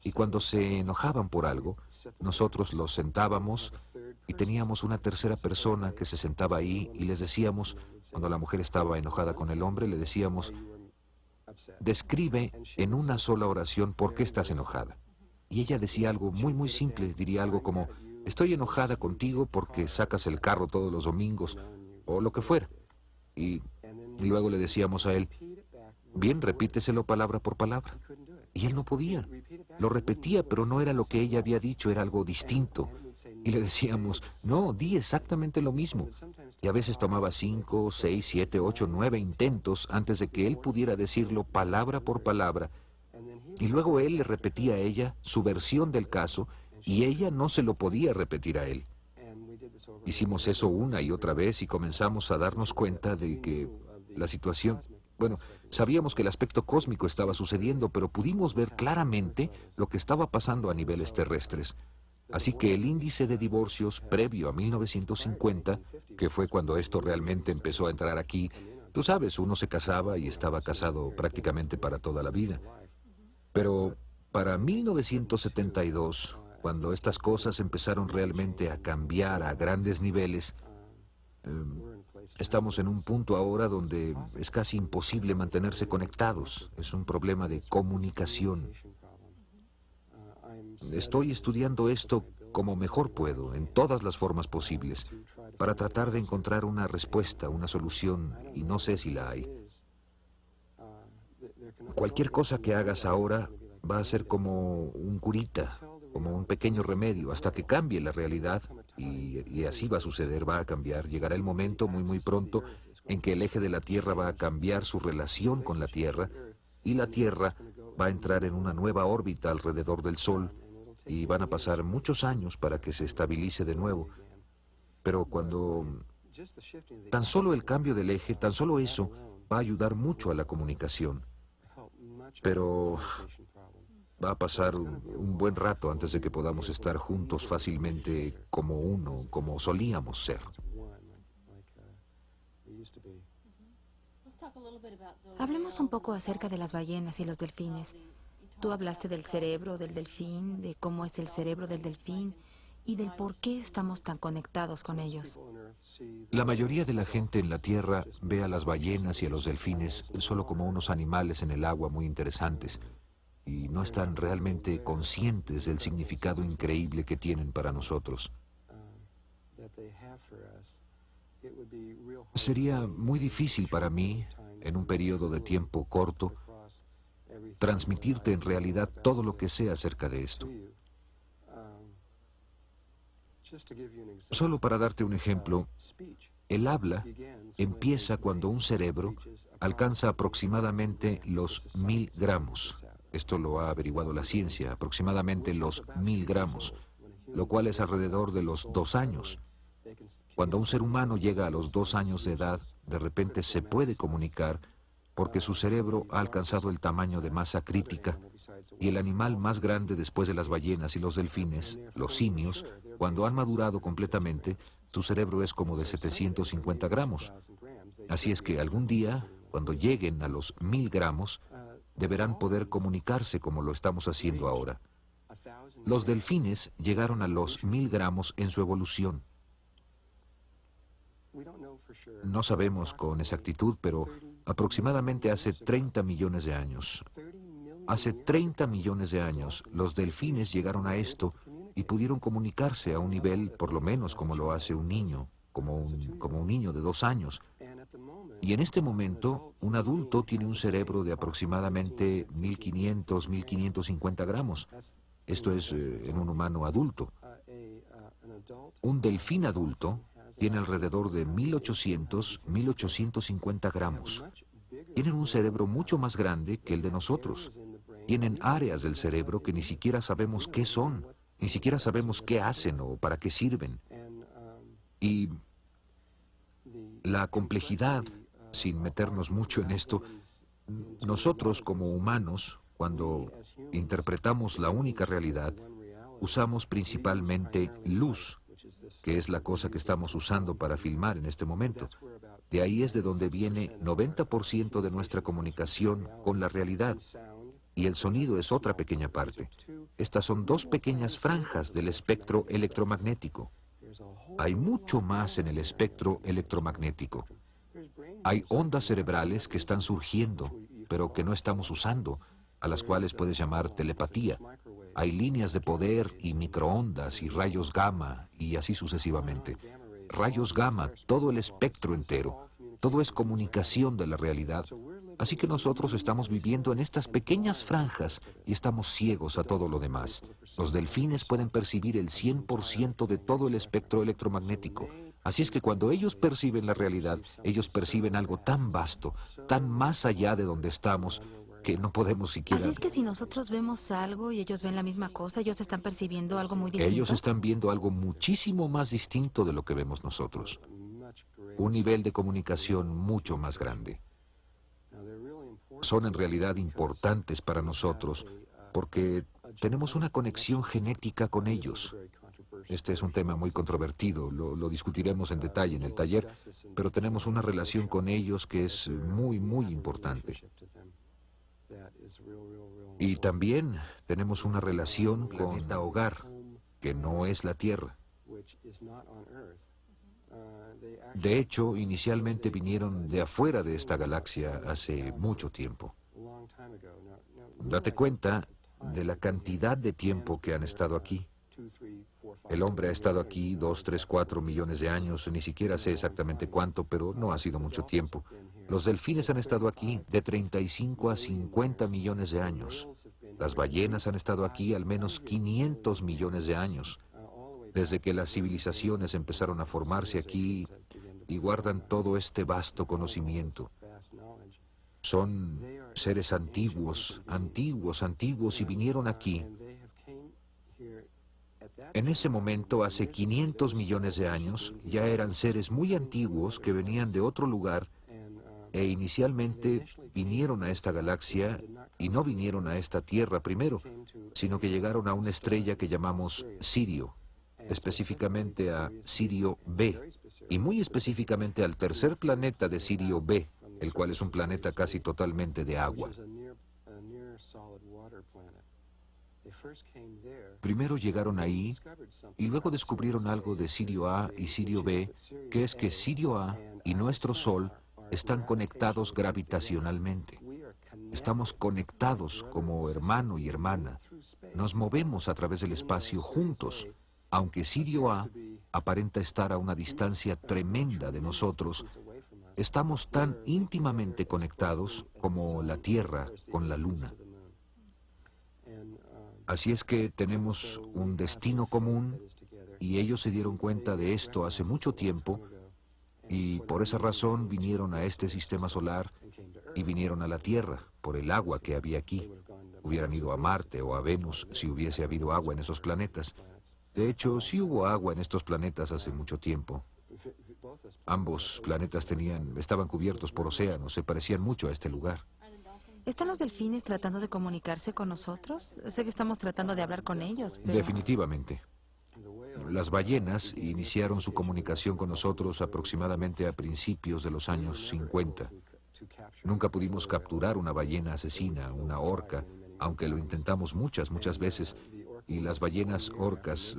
y cuando se enojaban por algo, nosotros los sentábamos y teníamos una tercera persona que se sentaba ahí y les decíamos, cuando la mujer estaba enojada con el hombre, le decíamos, describe en una sola oración por qué estás enojada. Y ella decía algo muy simple, diría algo como, estoy enojada contigo porque sacas el carro todos los domingos, o lo que fuera. Y luego le decíamos a él, bien, repíteselo palabra por palabra. Y él no podía. Lo repetía, pero no era lo que ella había dicho, era algo distinto. Y le decíamos, no, di exactamente lo mismo. Y a veces tomaba 5, 6, 7, 8, 9 intentos antes de que él pudiera decirlo palabra por palabra. Y luego él le repetía a ella su versión del caso, y ella no se lo podía repetir a él. Hicimos eso una y otra vez y comenzamos a darnos cuenta de que la situación... Bueno, sabíamos que el aspecto cósmico estaba sucediendo, pero pudimos ver claramente lo que estaba pasando a niveles terrestres. Así que el índice de divorcios previo a 1950, que fue cuando esto realmente empezó a entrar aquí, tú sabes, uno se casaba y estaba casado prácticamente para toda la vida. Pero para 1972, cuando estas cosas empezaron realmente a cambiar a grandes niveles, estamos en un punto ahora donde es casi imposible mantenerse conectados. Es un problema de comunicación. Estoy estudiando esto como mejor puedo, en todas las formas posibles, para tratar de encontrar una respuesta, una solución, y no sé si la hay. Cualquier cosa que hagas ahora va a ser como un curita, como un pequeño remedio, hasta que cambie la realidad, y así va a suceder, va a cambiar. Llegará el momento muy pronto en que el eje de la Tierra va a cambiar su relación con la Tierra, y la Tierra va a entrar en una nueva órbita alrededor del Sol, y van a pasar muchos años para que se estabilice de nuevo. Pero cuando tan solo el cambio del eje, tan solo eso, va a ayudar mucho a la comunicación, pero va a pasar un buen rato antes de que podamos estar juntos fácilmente como uno, como solíamos ser. Hablemos un poco acerca de las ballenas y los delfines. Tú hablaste del cerebro del delfín, de cómo es el cerebro del delfín y del por qué estamos tan conectados con ellos. La mayoría de la gente en la Tierra ve a las ballenas y a los delfines solo como unos animales en el agua muy interesantes y no están realmente conscientes del significado increíble que tienen para nosotros. Sería muy difícil para mí, en un periodo de tiempo corto, transmitirte en realidad todo lo que sé acerca de esto. Solo para darte un ejemplo, el habla empieza cuando un cerebro alcanza aproximadamente los 1000 gramos. Esto lo ha averiguado la ciencia, aproximadamente los 1000 gramos, lo cual es alrededor de los 2 años. Cuando un ser humano llega a los 2 años de edad, de repente se puede comunicar porque su cerebro ha alcanzado el tamaño de masa crítica y el animal más grande después de las ballenas y los delfines, los simios, cuando han madurado completamente, su cerebro es como de 750 gramos. Así es que algún día, cuando lleguen a los 1000 gramos, deberán poder comunicarse como lo estamos haciendo ahora. Los delfines llegaron a los 1000 gramos en su evolución. No sabemos con exactitud, pero aproximadamente hace 30 millones de años. Hace 30 millones de años, los delfines llegaron a esto y pudieron comunicarse a un nivel, por lo menos como lo hace un niño, como un niño de 2 años. Y en este momento, un adulto tiene un cerebro de aproximadamente 1500, 1550 gramos. Esto es en un humano adulto. Un delfín adulto tiene alrededor de 1800, 1850 gramos. Tienen un cerebro mucho más grande que el de nosotros. Tienen áreas del cerebro que ni siquiera sabemos qué son, ni siquiera sabemos qué hacen o para qué sirven. Y la complejidad, sin meternos mucho en esto, nosotros como humanos, cuando interpretamos la única realidad, usamos principalmente luz, que es la cosa que estamos usando para filmar en este momento. De ahí es de donde viene 90% de nuestra comunicación con la realidad. Y el sonido es otra pequeña parte. Estas son 2 pequeñas franjas del espectro electromagnético. Hay mucho más en el espectro electromagnético. Hay ondas cerebrales que están surgiendo, pero que no estamos usando, a las cuales puedes llamar telepatía. Hay líneas de poder y microondas y rayos gamma y así sucesivamente. Rayos gamma, todo el espectro entero. Todo es comunicación de la realidad. Así que nosotros estamos viviendo en estas pequeñas franjas y estamos ciegos a todo lo demás. Los delfines pueden percibir el 100% de todo el espectro electromagnético. Así es que cuando ellos perciben la realidad, ellos perciben algo tan vasto, tan más allá de donde estamos, que no podemos siquiera... Así es que si nosotros vemos algo y ellos ven la misma cosa, ellos están percibiendo algo muy distinto. Ellos están viendo algo muchísimo más distinto de lo que vemos nosotros. Un nivel de comunicación mucho más grande. Son en realidad importantes para nosotros porque tenemos una conexión genética con ellos. Este es un tema muy controvertido, lo discutiremos en detalle en el taller, pero tenemos una relación con ellos que es muy, muy importante. Y también tenemos una relación con la hogar, que no es la Tierra. De hecho, inicialmente vinieron de afuera de esta galaxia hace mucho tiempo. Date cuenta de la cantidad de tiempo que han estado aquí. El hombre ha estado aquí 2, 3, 4 millones de años, ni siquiera sé exactamente cuánto, pero no ha sido mucho tiempo. Los delfines han estado aquí de 35 a 50 millones de años. Las ballenas han estado aquí al menos 500 millones de años. Desde que las civilizaciones empezaron a formarse aquí y guardan todo este vasto conocimiento. Son seres antiguos, antiguos, antiguos y vinieron aquí. En ese momento, hace 500 millones de años, ya eran seres muy antiguos que venían de otro lugar E inicialmente vinieron a esta galaxia y no vinieron a esta Tierra primero, sino que llegaron a una estrella que llamamos Sirio, específicamente a Sirio B, y muy específicamente al tercer planeta de Sirio B, el cual es un planeta casi totalmente de agua. Primero llegaron ahí y luego descubrieron algo de Sirio A y Sirio B, que es que Sirio A y nuestro Sol están conectados gravitacionalmente. Estamos conectados como hermano y hermana. Nos movemos a través del espacio juntos, aunque Sirio A aparenta estar a una distancia tremenda de nosotros. Estamos tan íntimamente conectados como la Tierra con la Luna. Así es que tenemos un destino común y ellos se dieron cuenta de esto hace mucho tiempo y por esa razón vinieron a este sistema solar y vinieron a la Tierra por el agua que había aquí. Hubieran ido a Marte o a Venus si hubiese habido agua en esos planetas. De hecho, sí hubo agua en estos planetas hace mucho tiempo. Ambos planetas estaban cubiertos por océanos, se parecían mucho a este lugar. ¿Están los delfines tratando de comunicarse con nosotros? Sé que estamos tratando de hablar con ellos, pero... Definitivamente. Las ballenas iniciaron su comunicación con nosotros aproximadamente a principios de los años 50. Nunca pudimos capturar una ballena asesina, una orca, aunque lo intentamos muchas veces. Y las ballenas orcas,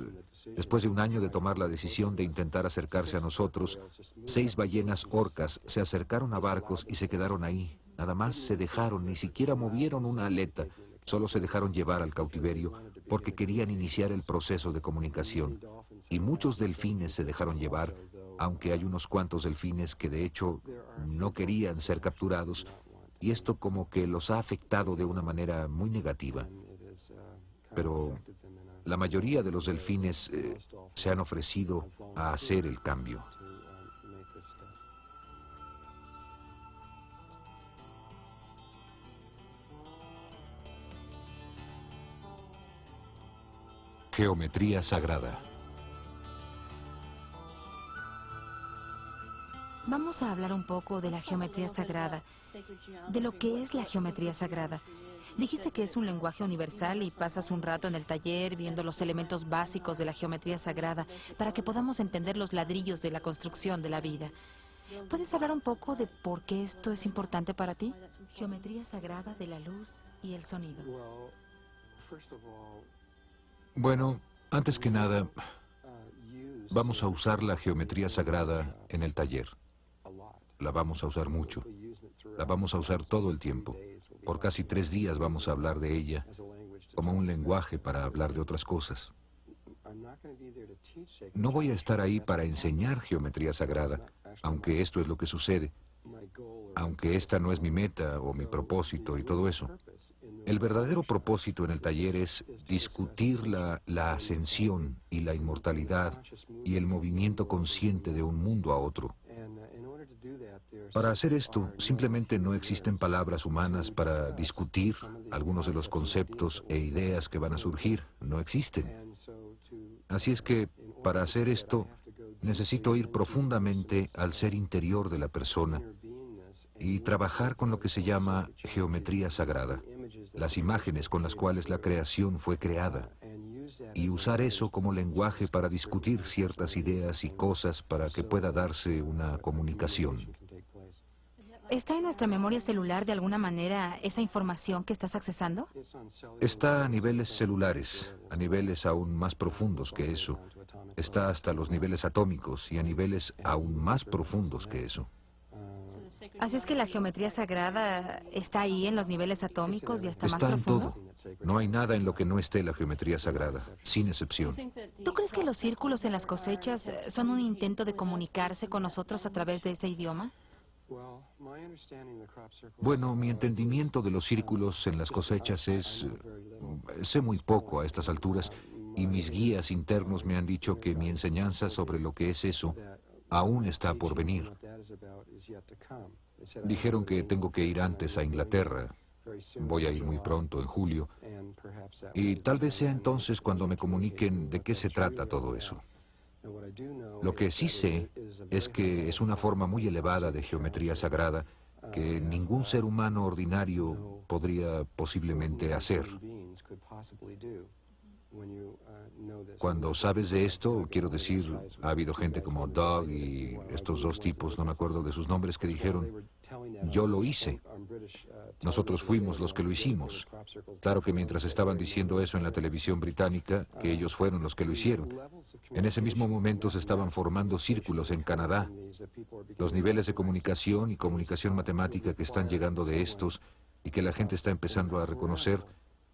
después de un año de tomar la decisión de intentar acercarse a nosotros, 6 ballenas orcas se acercaron a barcos y se quedaron ahí. Nada más se dejaron, ni siquiera movieron una aleta, solo se dejaron llevar al cautiverio porque querían iniciar el proceso de comunicación. Y muchos delfines se dejaron llevar, aunque hay unos cuantos delfines que de hecho no querían ser capturados, y esto como que los ha afectado de una manera muy negativa. Pero la mayoría de los delfines se han ofrecido a hacer el cambio. Geometría sagrada. Vamos a hablar un poco de la geometría sagrada, de lo que es la geometría sagrada. Dijiste que es un lenguaje universal y pasas un rato en el taller viendo los elementos básicos de la geometría sagrada para que podamos entender los ladrillos de la construcción de la vida. ¿Puedes hablar un poco de por qué esto es importante para ti? Geometría sagrada de la luz y el sonido. Bueno, antes que nada, vamos a usar la geometría sagrada en el taller. La vamos a usar mucho. La vamos a usar todo el tiempo. Por casi 3 días vamos a hablar de ella como un lenguaje para hablar de otras cosas. No voy a estar ahí para enseñar geometría sagrada, aunque esto es lo que sucede. Aunque esta no es mi meta o mi propósito y todo eso. El verdadero propósito en el taller es discutir la ascensión y la inmortalidad y el movimiento consciente de un mundo a otro. Para hacer esto, simplemente no existen palabras humanas para discutir algunos de los conceptos e ideas que van a surgir. No existen. Así es que, para hacer esto, necesito ir profundamente al ser interior de la persona y trabajar con lo que se llama geometría sagrada, las imágenes con las cuales la creación fue creada, y usar eso como lenguaje para discutir ciertas ideas y cosas para que pueda darse una comunicación. ¿Está en nuestra memoria celular de alguna manera esa información que estás accesando? Está a niveles celulares, a niveles aún más profundos que eso. Está hasta los niveles atómicos y a niveles aún más profundos que eso. Así es que la geometría sagrada está ahí en los niveles atómicos y hasta más Está en profundo. todo. No hay nada en lo que no esté la geometría sagrada, sin excepción. ¿Tú crees que los círculos en las cosechas son un intento de comunicarse con nosotros a través de ese idioma? Bueno, mi entendimiento de los círculos en las cosechas es... sé muy poco a estas alturas, y mis guías internos me han dicho que mi enseñanza sobre lo que es eso aún está por venir. Dijeron que tengo que ir antes a Inglaterra. Voy a ir muy pronto, en julio, y tal vez sea entonces cuando me comuniquen de qué se trata todo eso. Lo que sí sé es que es una forma muy elevada de geometría sagrada que ningún ser humano ordinario podría posiblemente hacer. Cuando sabes de esto, quiero decir, ha habido gente como Doug y estos dos tipos, no me acuerdo de sus nombres, que dijeron, yo lo hice. Nosotros fuimos los que lo hicimos. Claro que mientras estaban diciendo eso en la televisión británica, que ellos fueron los que lo hicieron, en ese mismo momento se estaban formando círculos en Canadá. Los niveles de comunicación y comunicación matemática que están llegando de estos y que la gente está empezando a reconocer,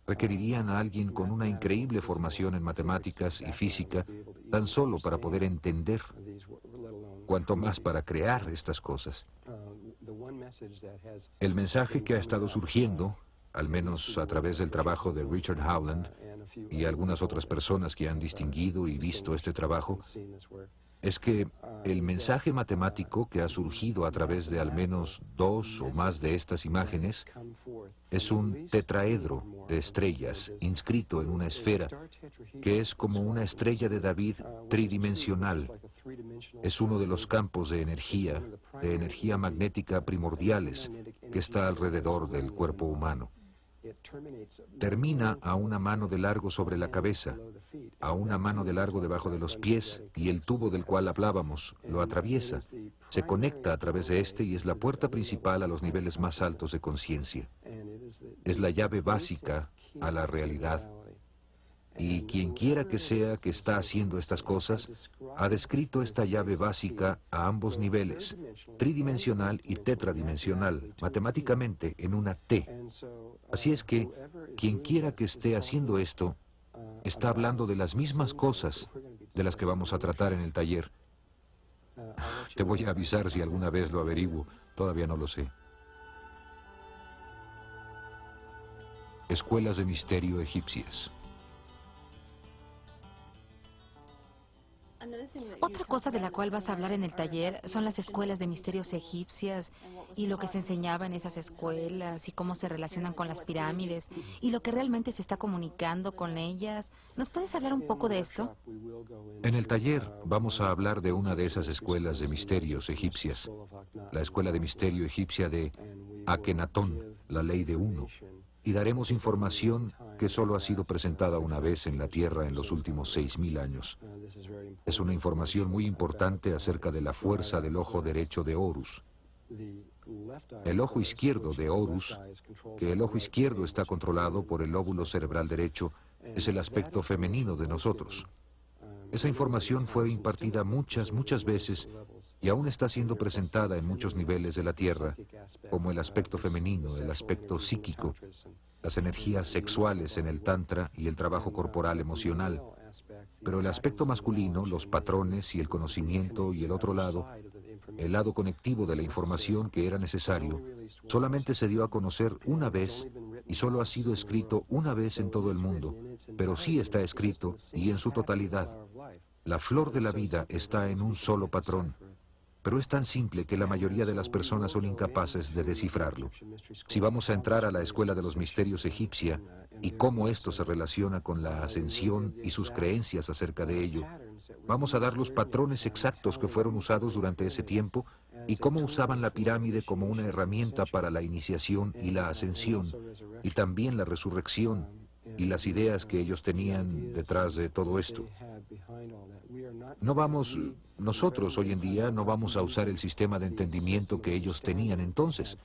requerirían a alguien con una increíble formación en matemáticas y física, tan solo para poder entender, cuanto más para crear estas cosas. El mensaje que ha estado surgiendo, al menos a través del trabajo de Richard Howland y algunas otras personas que han distinguido y visto este trabajo, es que el mensaje matemático que ha surgido a través de al menos dos o más de estas imágenes es un tetraedro de estrellas inscrito en una esfera que es como una estrella de David tridimensional. Es uno de los campos de energía magnética primordiales que está alrededor del cuerpo humano. Termina a una mano de largo sobre la cabeza, a una mano de largo debajo de los pies, y el tubo del cual hablábamos lo atraviesa, se conecta a través de este y es la puerta principal a los niveles más altos de conciencia. Es la llave básica a la realidad. Y quien quiera que sea que está haciendo estas cosas, ha descrito esta llave básica a ambos niveles, tridimensional y tetradimensional, matemáticamente en una T. Así es que, quien quiera que esté haciendo esto, está hablando de las mismas cosas de las que vamos a tratar en el taller. Te voy a avisar si alguna vez lo averiguo, todavía no lo sé. Escuelas de misterio egipcias. Otra cosa de la cual vas a hablar en el taller son las escuelas de misterios egipcias y lo que se enseñaba en esas escuelas y cómo se relacionan con las pirámides y lo que realmente se está comunicando con ellas. ¿Nos puedes hablar un poco de esto? En el taller vamos a hablar de una de esas escuelas de misterios egipcias, la escuela de misterio egipcia de Akenatón, la ley de uno. Y daremos información que solo ha sido presentada una vez en la Tierra en los últimos 6.000 años. Es una información muy importante acerca de la fuerza del ojo derecho de Horus. El ojo izquierdo de Horus, que el ojo izquierdo está controlado por el lóbulo cerebral derecho, es el aspecto femenino de nosotros. Esa información fue impartida muchas veces y aún está siendo presentada en muchos niveles de la Tierra, como el aspecto femenino, el aspecto psíquico, las energías sexuales en el Tantra y el trabajo corporal emocional. Pero el aspecto masculino, los patrones y el conocimiento y el otro lado, el lado conectivo de la información que era necesario, solamente se dio a conocer una vez y solo ha sido escrito una vez en todo el mundo, pero sí está escrito y en su totalidad. La flor de la vida está en un solo patrón, pero es tan simple que la mayoría de las personas son incapaces de descifrarlo. Si vamos a entrar a la escuela de los misterios egipcia y cómo esto se relaciona con la ascensión y sus creencias acerca de ello, vamos a dar los patrones exactos que fueron usados durante ese tiempo y cómo usaban la pirámide como una herramienta para la iniciación y la ascensión, y también la resurrección y las ideas que ellos tenían detrás de todo esto. Nosotros hoy en día no vamos a usar el sistema de entendimiento que ellos tenían entonces,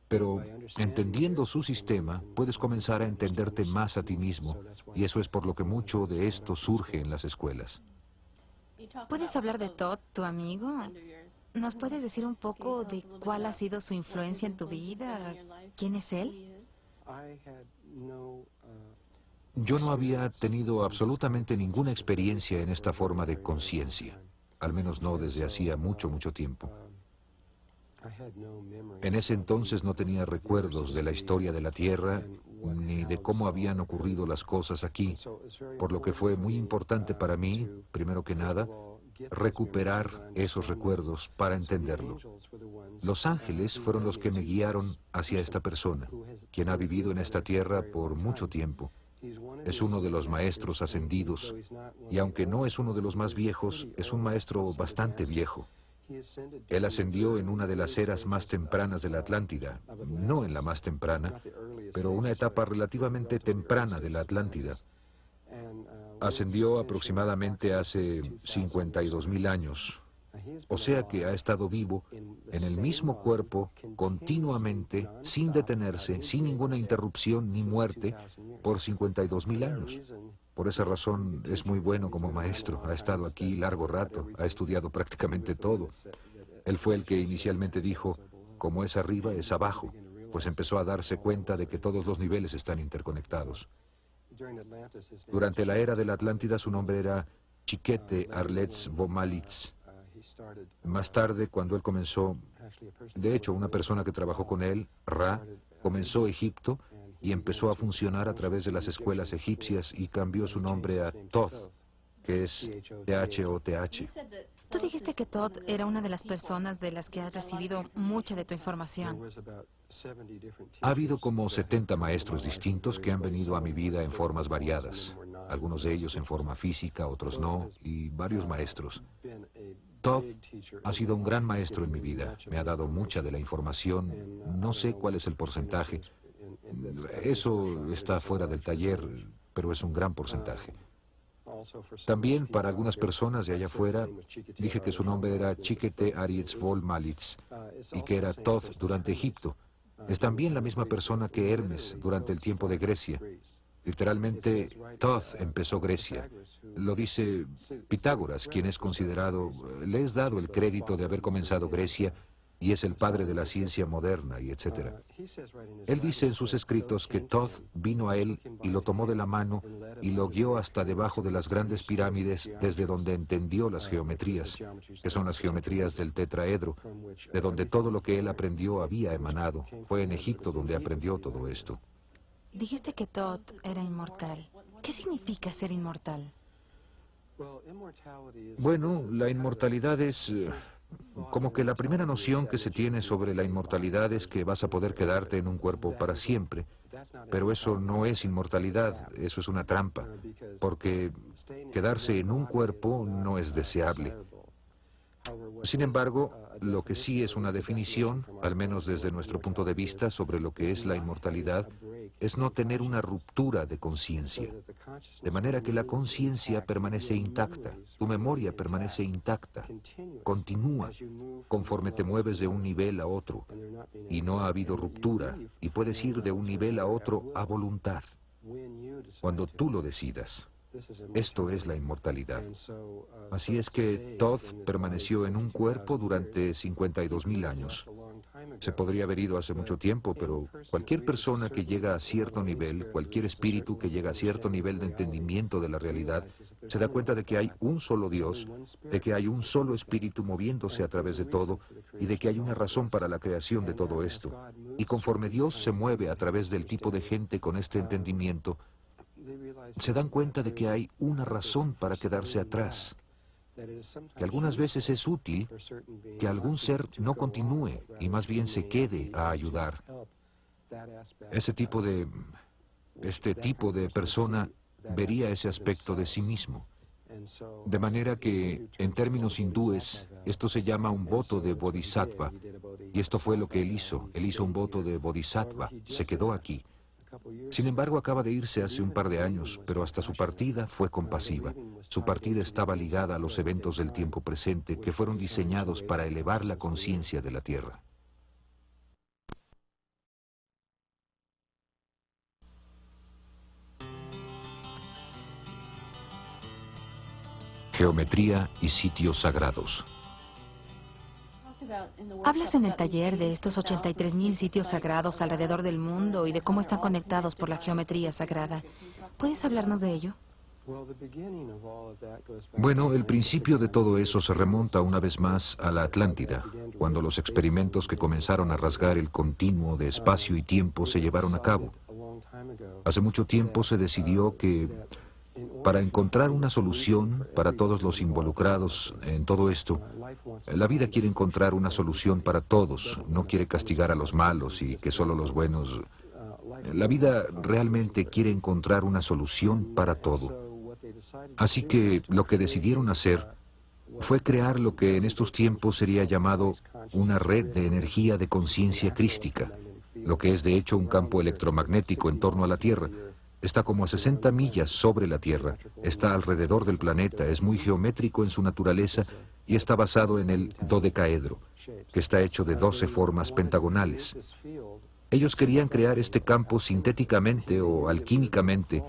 pero entendiendo su sistema, puedes comenzar a entenderte más a ti mismo, y eso es por lo que mucho de esto surge en las escuelas. ¿Puedes hablar de Todd, tu amigo? ¿Nos puedes decir un poco de cuál ha sido su influencia en tu vida? ¿Quién es él? Yo no había tenido absolutamente ninguna experiencia en esta forma de conciencia, al menos no desde hacía mucho tiempo. En ese entonces no tenía recuerdos de la historia de la Tierra ni de cómo habían ocurrido las cosas aquí, por lo que fue muy importante para mí, primero que nada, recuperar esos recuerdos para entenderlo. Los ángeles fueron los que me guiaron hacia esta persona, quien ha vivido en esta tierra por mucho tiempo. Es uno de los maestros ascendidos, y aunque no es uno de los más viejos, es un maestro bastante viejo. Él ascendió en una de las eras más tempranas de la Atlántida, no en la más temprana, pero una etapa relativamente temprana de la Atlántida. Ascendió aproximadamente hace 52.000 años, o sea que ha estado vivo en el mismo cuerpo continuamente, sin detenerse, sin ninguna interrupción ni muerte, por 52.000 años. Por esa razón es muy bueno como maestro. Ha estado aquí largo rato, ha estudiado prácticamente todo. Él fue el que inicialmente dijo, como es arriba, es abajo, pues empezó a darse cuenta de que todos los niveles están interconectados. Durante la era de la Atlántida su nombre era Chiquete Arletz Bomalitz. Más tarde, cuando él comenzó, de hecho, una persona que trabajó con él, Ra, comenzó Egipto y empezó a funcionar a través de las escuelas egipcias y cambió su nombre a Thoth, que es T-H-O-T-H. Tú dijiste que Todd era una de las personas de las que has recibido mucha de tu información. Ha habido como 70 maestros distintos que han venido a mi vida en formas variadas. Algunos de ellos en forma física, otros no, y varios maestros. Todd ha sido un gran maestro en mi vida. Me ha dado mucha de la información. No sé cuál es el porcentaje. Eso está fuera del taller, pero es un gran porcentaje. También para algunas personas de allá afuera dije que su nombre era Chiquete Aritz Vol Malitz y que era Thoth durante Egipto. Es también la misma persona que Hermes durante el tiempo de Grecia. Literalmente, Thoth empezó Grecia. Lo dice Pitágoras, quien es considerado, le es dado el crédito de haber comenzado Grecia y es el padre de la ciencia moderna y etc. Él dice en sus escritos que Thoth vino a él y lo tomó de la mano y lo guió hasta debajo de las grandes pirámides desde donde entendió las geometrías, que son las geometrías del tetraedro, de donde todo lo que él aprendió había emanado. Fue en Egipto donde aprendió todo esto. Dijiste que Todd era inmortal. ¿Qué significa ser inmortal? Bueno, la inmortalidad es como que la primera noción que se tiene sobre la inmortalidad es que vas a poder quedarte en un cuerpo para siempre. Pero eso no es inmortalidad, eso es una trampa, porque quedarse en un cuerpo no es deseable. Sin embargo, lo que sí es una definición, al menos desde nuestro punto de vista, sobre lo que es la inmortalidad, es no tener una ruptura de conciencia. De manera que la conciencia permanece intacta, tu memoria permanece intacta, continúa, conforme te mueves de un nivel a otro. Y no ha habido ruptura, y puedes ir de un nivel a otro a voluntad, cuando tú lo decidas. Esto es la inmortalidad. Así es que Thoth permaneció en un cuerpo durante 52.000 años. Se podría haber ido hace mucho tiempo, pero cualquier persona que llega a cierto nivel, cualquier espíritu que llega a cierto nivel de entendimiento de la realidad, se da cuenta de que hay un solo Dios, de que hay un solo espíritu moviéndose a través de todo, y de que hay una razón para la creación de todo esto. Y conforme Dios se mueve a través del tipo de gente con este entendimiento, se dan cuenta de que hay una razón para quedarse atrás, que algunas veces es útil que algún ser no continúe y más bien se quede a ayudar. Este tipo de persona vería ese aspecto de sí mismo. De manera que, en términos hindúes, esto se llama un voto de bodhisattva, y esto fue lo que él hizo. Él hizo un voto de bodhisattva, se quedó aquí. Sin embargo, acaba de irse hace un par de años, pero hasta su partida fue compasiva. Su partida estaba ligada a los eventos del tiempo presente que fueron diseñados para elevar la conciencia de la Tierra. Geometría y sitios sagrados. Hablas en el taller de estos 83.000 sitios sagrados alrededor del mundo y de cómo están conectados por la geometría sagrada. ¿Puedes hablarnos de ello? Bueno, el principio de todo eso se remonta una vez más a la Atlántida, cuando los experimentos que comenzaron a rasgar el continuo de espacio y tiempo se llevaron a cabo. Hace mucho tiempo se decidió que para encontrar una solución para todos los involucrados en todo esto, la vida quiere encontrar una solución para todos, no quiere castigar a los malos y que solo los buenos. La vida realmente quiere encontrar una solución para todo. Así que lo que decidieron hacer fue crear lo que en estos tiempos sería llamado una red de energía de conciencia crística, lo que es de hecho un campo electromagnético en torno a la Tierra. Está como a 60 millas sobre la Tierra, está alrededor del planeta, es muy geométrico en su naturaleza y está basado en el dodecaedro, que está hecho de 12 formas pentagonales. Ellos querían crear este campo sintéticamente o alquímicamente.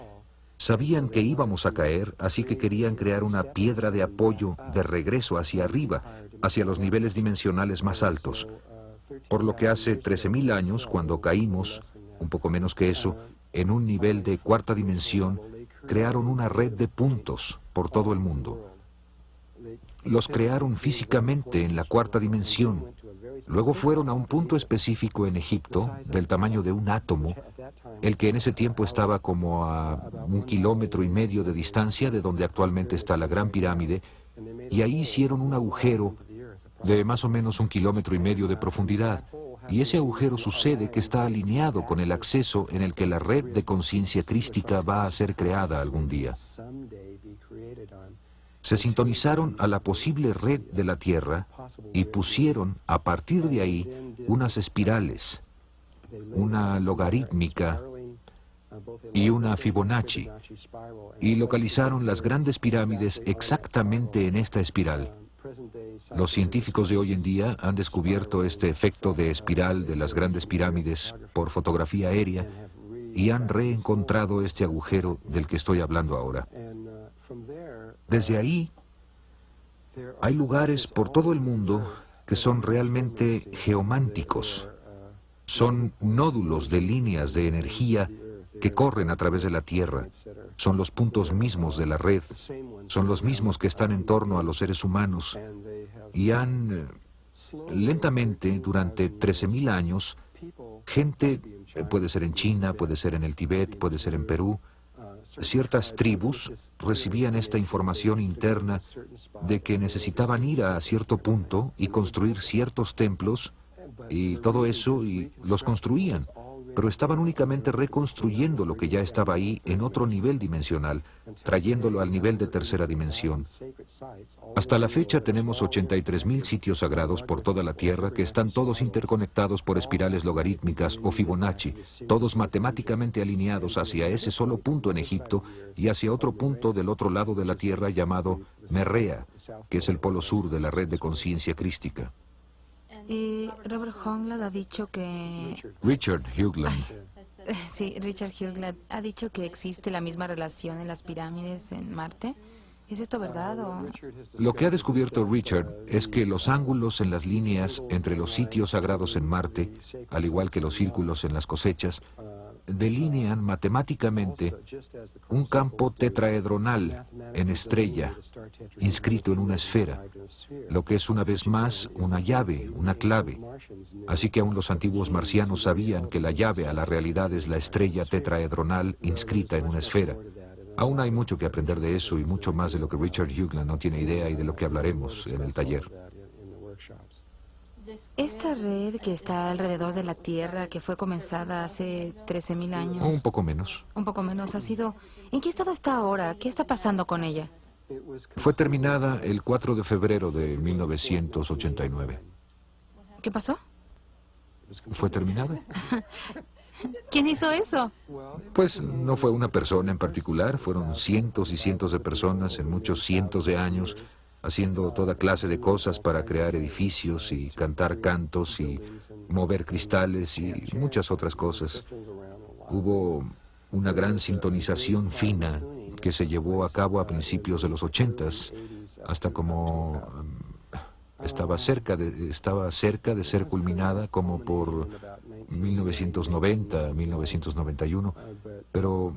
Sabían que íbamos a caer, así que querían crear una piedra de apoyo de regreso hacia arriba, hacia los niveles dimensionales más altos. Por lo que hace 13.000 años, cuando caímos, un poco menos que eso, en un nivel de cuarta dimensión, crearon una red de puntos por todo el mundo. Los crearon físicamente en la cuarta dimensión. Luego fueron a un punto específico en Egipto, del tamaño de un átomo, el que en ese tiempo estaba como a 1,5 kilómetros de distancia de donde actualmente está la Gran Pirámide, y ahí hicieron un agujero de más o menos 1,5 kilómetros de profundidad. Y ese agujero sucede que está alineado con el acceso en el que la red de conciencia crística va a ser creada algún día. Se sintonizaron a la posible red de la Tierra y pusieron a partir de ahí unas espirales, una logarítmica y una Fibonacci, y localizaron las grandes pirámides exactamente en esta espiral. Los científicos de hoy en día han descubierto este efecto de espiral de las grandes pirámides por fotografía aérea y han reencontrado este agujero del que estoy hablando ahora. Desde ahí, hay lugares por todo el mundo que son realmente geománticos. Son nódulos de líneas de energía que corren a través de la Tierra. Son los puntos mismos de la red. Son los mismos que están en torno a los seres humanos. Y han, lentamente, durante 13.000 años, gente, puede ser en China, puede ser en el Tíbet, puede ser en Perú, ciertas tribus recibían esta información interna de que necesitaban ir a cierto punto y construir ciertos templos y todo eso, y los construían, pero estaban únicamente reconstruyendo lo que ya estaba ahí en otro nivel dimensional, trayéndolo al nivel de tercera dimensión. Hasta la fecha tenemos 83.000 sitios sagrados por toda la Tierra que están todos interconectados por espirales logarítmicas o Fibonacci, todos matemáticamente alineados hacia ese solo punto en Egipto y hacia otro punto del otro lado de la Tierra llamado Merrea, que es el polo sur de la red de conciencia crística. Y Robert Hoagland ha dicho que... Richard Hoagland. Sí, Richard Hoagland ha dicho que existe la misma relación en las pirámides en Marte. ¿Es esto verdad o...? Lo que ha descubierto Richard es que los ángulos en las líneas entre los sitios sagrados en Marte, al igual que los círculos en las cosechas, delinean matemáticamente un campo tetraedronal en estrella, inscrito en una esfera, lo que es una vez más una llave, una clave. Así que aún los antiguos marcianos sabían que la llave a la realidad es la estrella tetraedronal inscrita en una esfera. Aún hay mucho que aprender de eso y mucho más de lo que Richard Hoagland no tiene idea y de lo que hablaremos en el taller. Esta red que está alrededor de la Tierra, que fue comenzada hace 13.000 años... Un poco menos. Un poco menos, ha sido... ¿En qué estado está ahora? ¿Qué está pasando con ella? Fue terminada el 4 de febrero de 1989. ¿Qué pasó? ¿Fue terminada? ¿Quién hizo eso? Pues no fue una persona en particular, fueron cientos y cientos de personas en muchos cientos de años haciendo toda clase de cosas para crear edificios y cantar cantos y mover cristales y muchas otras cosas. Hubo una gran sintonización fina que se llevó a cabo a principios de los 80s, hasta como estaba cerca de ser culminada como por 1990, 1991, pero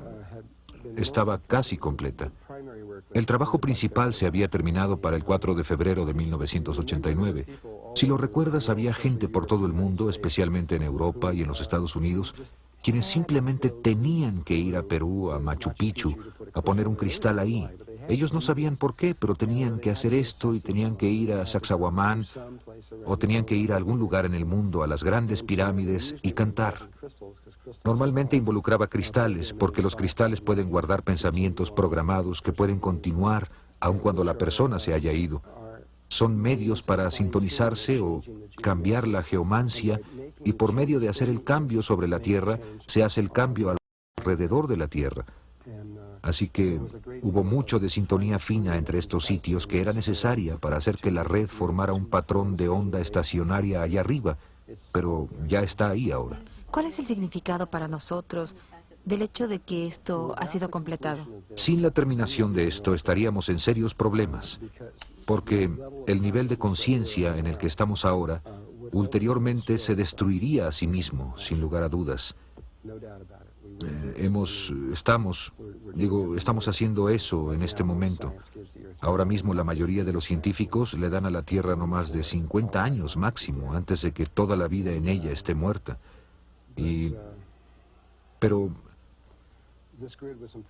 estaba casi completa. El trabajo principal se había terminado para el 4 de febrero de 1989. Si lo recuerdas, había gente por todo el mundo, especialmente en Europa y en los Estados Unidos, quienes simplemente tenían que ir a Perú, a Machu Picchu, a poner un cristal ahí. Ellos no sabían por qué, pero tenían que hacer esto y tenían que ir a Sacsayhuamán o tenían que ir a algún lugar en el mundo, a las grandes pirámides y cantar. Normalmente involucraba cristales, porque los cristales pueden guardar pensamientos programados que pueden continuar aun cuando la persona se haya ido. Son medios para sintonizarse o cambiar la geomancia, y por medio de hacer el cambio sobre la Tierra, se hace el cambio alrededor de la Tierra. Así que hubo mucho de sintonía fina entre estos sitios que era necesaria para hacer que la red formara un patrón de onda estacionaria allá arriba, pero ya está ahí ahora. ¿Cuál es el significado para nosotros del hecho de que esto ha sido completado? Sin la terminación de esto estaríamos en serios problemas, porque el nivel de conciencia en el que estamos ahora, ulteriormente se destruiría a sí mismo, sin lugar a dudas. Estamos haciendo eso en este momento. Ahora mismo la mayoría de los científicos le dan a la Tierra no más de 50 años máximo, antes de que toda la vida en ella esté muerta. Pero